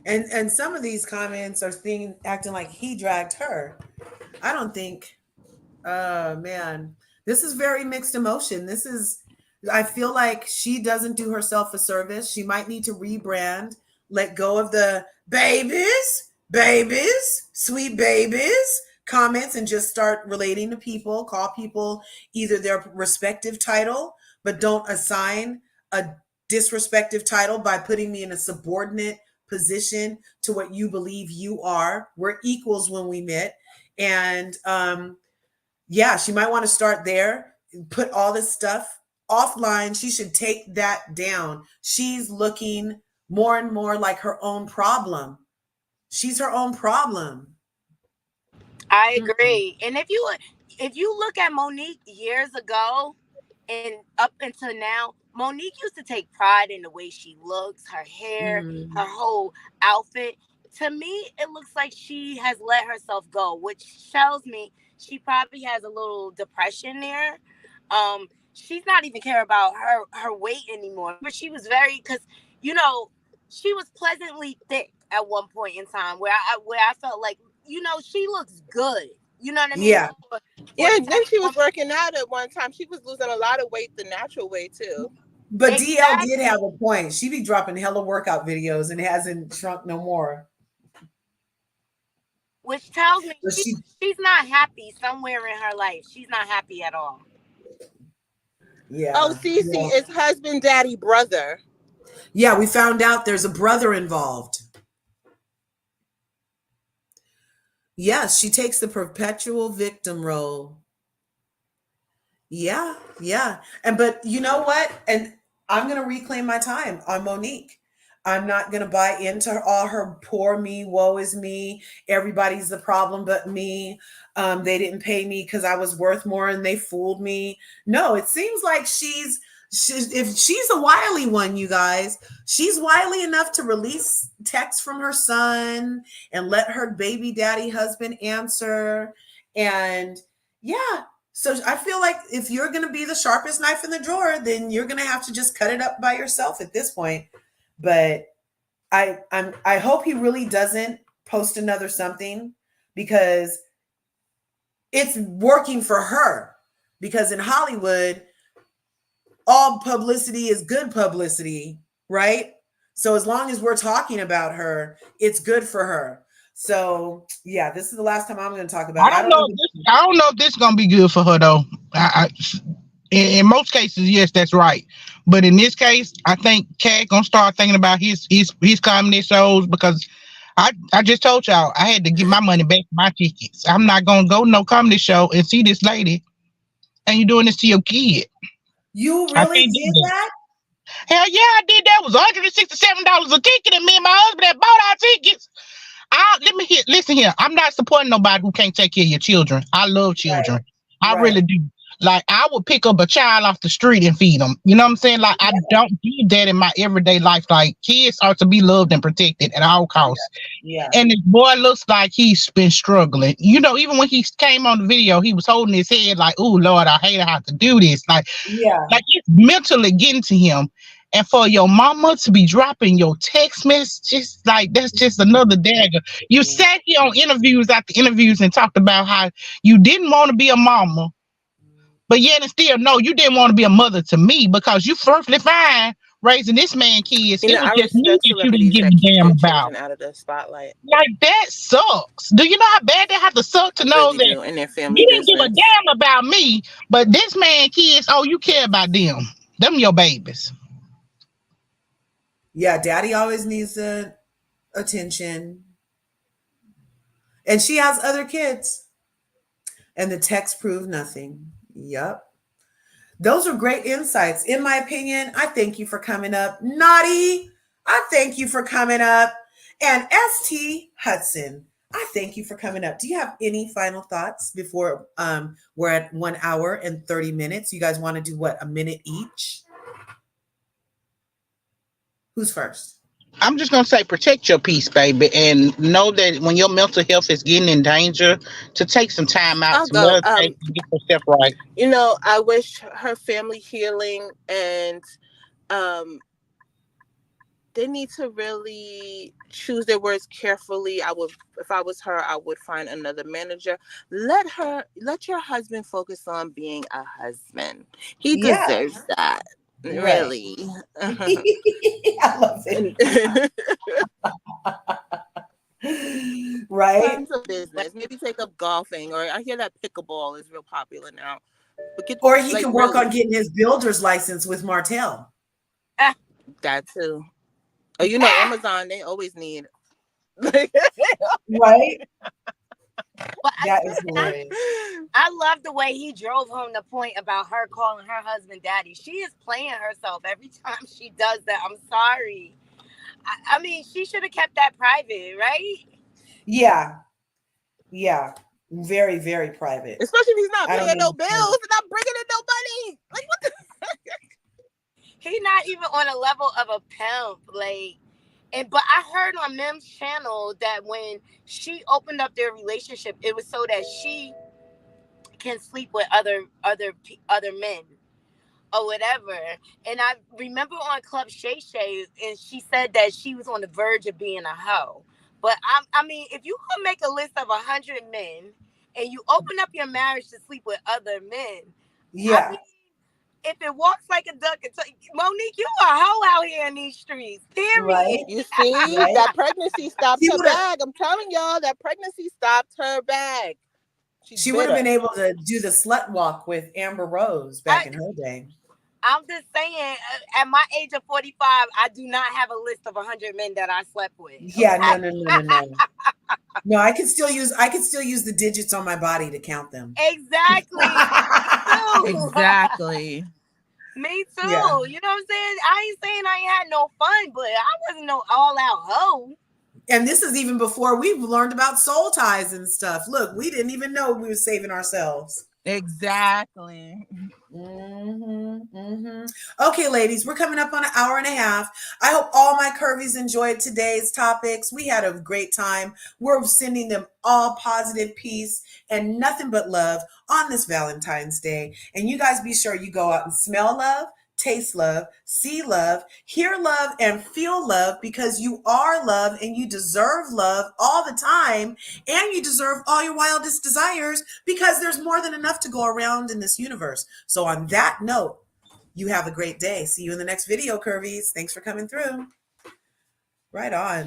And some of these comments are acting like he dragged her. I don't think. Man, this is very mixed emotion. I feel like she doesn't do herself a service. She might need to rebrand, let go of the babies, sweet babies comments, and just start relating to people, call people either their respective title, but don't assign a disrespectful title by putting me in a subordinate position to what you believe you are. We're equals when we met. And yeah, she might want to start there, put all this stuff offline. She should take that down. She's looking more and more like her own problem. She's her own problem. I agree. And if you look at Monique years ago and up until now, Monique used to take pride in the way she looks, her hair, her whole outfit. To me, it looks like she has let herself go, which tells me she probably has a little depression there. She's not even care about her weight anymore. But she was because she was pleasantly thick at one point in time where I felt like, she looks good. You know what I mean? Yeah. Yeah, then she was working out at one time. She was losing a lot of weight the natural way too. But DL did have a point. She be dropping hella workout videos and hasn't shrunk no more. Which tells me she's not happy somewhere in her life. She's not happy at all. Yeah. Oh, Cece is husband, daddy, brother. Yeah, we found out there's a brother involved. Yes, she takes the perpetual victim role. Yeah. But you know what? And I'm going to reclaim my time on Monique. I'm not going to buy into all her poor me, woe is me. Everybody's the problem but me. They didn't pay me because I was worth more and they fooled me. No, it seems like if she's a wily one, you guys, she's wily enough to release text from her son and let her baby daddy husband answer. And yeah, so I feel like if you're going to be the sharpest knife in the drawer, then you're going to have to just cut it up by yourself at this point. But I hope he really doesn't post another something, because it's working for her. Because in Hollywood, all publicity is good publicity, right? So as long as we're talking about her, it's good for her. So yeah, this is the last time I'm going to talk about it. I don't know if this is going to be good for her though. In most cases, yes, that's right. But in this case, I think Cat gonna start thinking about his comedy shows, because I just told y'all I had to get my money back for my tickets. I'm not gonna go no comedy show and see this lady and you doing this to your kid. You I really can't do did that. that? Hell yeah, I did that. It was $167 a ticket, and me and my husband that bought our tickets. Listen here. I'm not supporting nobody who can't take care of your children. I love children. I Right. really do. Like, I would pick up a child off the street and feed them. You know what I'm saying? Like, I don't do that in my everyday life. Like, kids are to be loved and protected at all costs. Yeah. And this boy looks like he's been struggling. You know, even when he came on the video, he was holding his head like, "Oh Lord, I hate to have to do this." Like it's mentally getting to him. And for your mama to be dropping your text messages, like that's just another dagger. You sat here on interviews after interviews and talked about how you didn't want to be a mama, but yet and still no, you didn't want to be a mother to me because you perfectly fine raising this man kids. You It know, was I just me respect that you didn't celebrities give that a keep damn their about. children out of the spotlight. Like, that sucks. Do you know how bad that have to suck to I know really that do, in their family you didn't give a business. damn about me, but this man kids, oh, you care about them. Them your babies. Yeah, daddy always needs the attention. And she has other kids. And the text proved nothing. Yup. Those are great insights. In my opinion, I thank you for coming up. Naughty, I thank you for coming up. And ST Hudson, I thank you for coming up. Do you have any final thoughts before we're at 1 hour and 30 minutes? You guys want to do what, a minute each? Who's first? I'm just gonna say protect your peace, baby, and know that when your mental health is getting in danger, to take some time out I'll to go. meditate and get yourself right. You know, I wish her family healing, and they need to really choose their words carefully. If I was her, I would find another manager. Let your husband focus on being a husband. He deserves that. Right. Really. I love it. Right. Find some business. Maybe take up golfing, or I hear that pickleball is real popular now. But Or he can work on getting his builder's license with Martell. That too. Oh, you know, Amazon, they always need. Right? Well, That is hilarious. I love the way he drove home the point about her calling her husband daddy. She is playing herself every time she does that. I'm sorry. I mean, she should have kept that private, right? Yeah. Very, very private. Especially if he's not paying no bills and not bringing in no money. Like, what the? He's not even on a level of a pimp. But I heard on Mim's channel that when she opened up their relationship, it was so that she can sleep with other men or whatever. And I remember on Club Shay Shay, and she said that she was on the verge of being a hoe. But I mean, if you could make a list of 100 men and you open up your marriage to sleep with other men, I mean, if it walks like a duck, it's like, Monique, you a hoe out here in these streets. Period. Right. You see, that pregnancy stopped her bag. I'm telling y'all, that pregnancy stopped her bag. She would have been able to do the slut walk with Amber Rose back in her day. I'm just saying, at my age of 45, I do not have a list of 100 men that I slept with. Yeah, no. No, I could still use the digits on my body to count them. Exactly. Exactly. Me too. Yeah. You know what I'm saying? I ain't saying I ain't had no fun, but I wasn't no all-out hoe. And this is even before we've learned about soul ties and stuff. Look, we didn't even know we were saving ourselves. Exactly. Okay, ladies, we're coming up on an hour and a half. I hope all my curvies enjoyed today's topics. We had a great time. We're sending them all positive peace and nothing but love on this Valentine's Day. And you guys be sure you go out and smell love, taste love, see love, hear love, and feel love, because you are love and you deserve love all the time, and you deserve all your wildest desires, because there's more than enough to go around in this universe. So on that note, you have a great day. See you in the next video, Curvies. Thanks for coming through. Right on.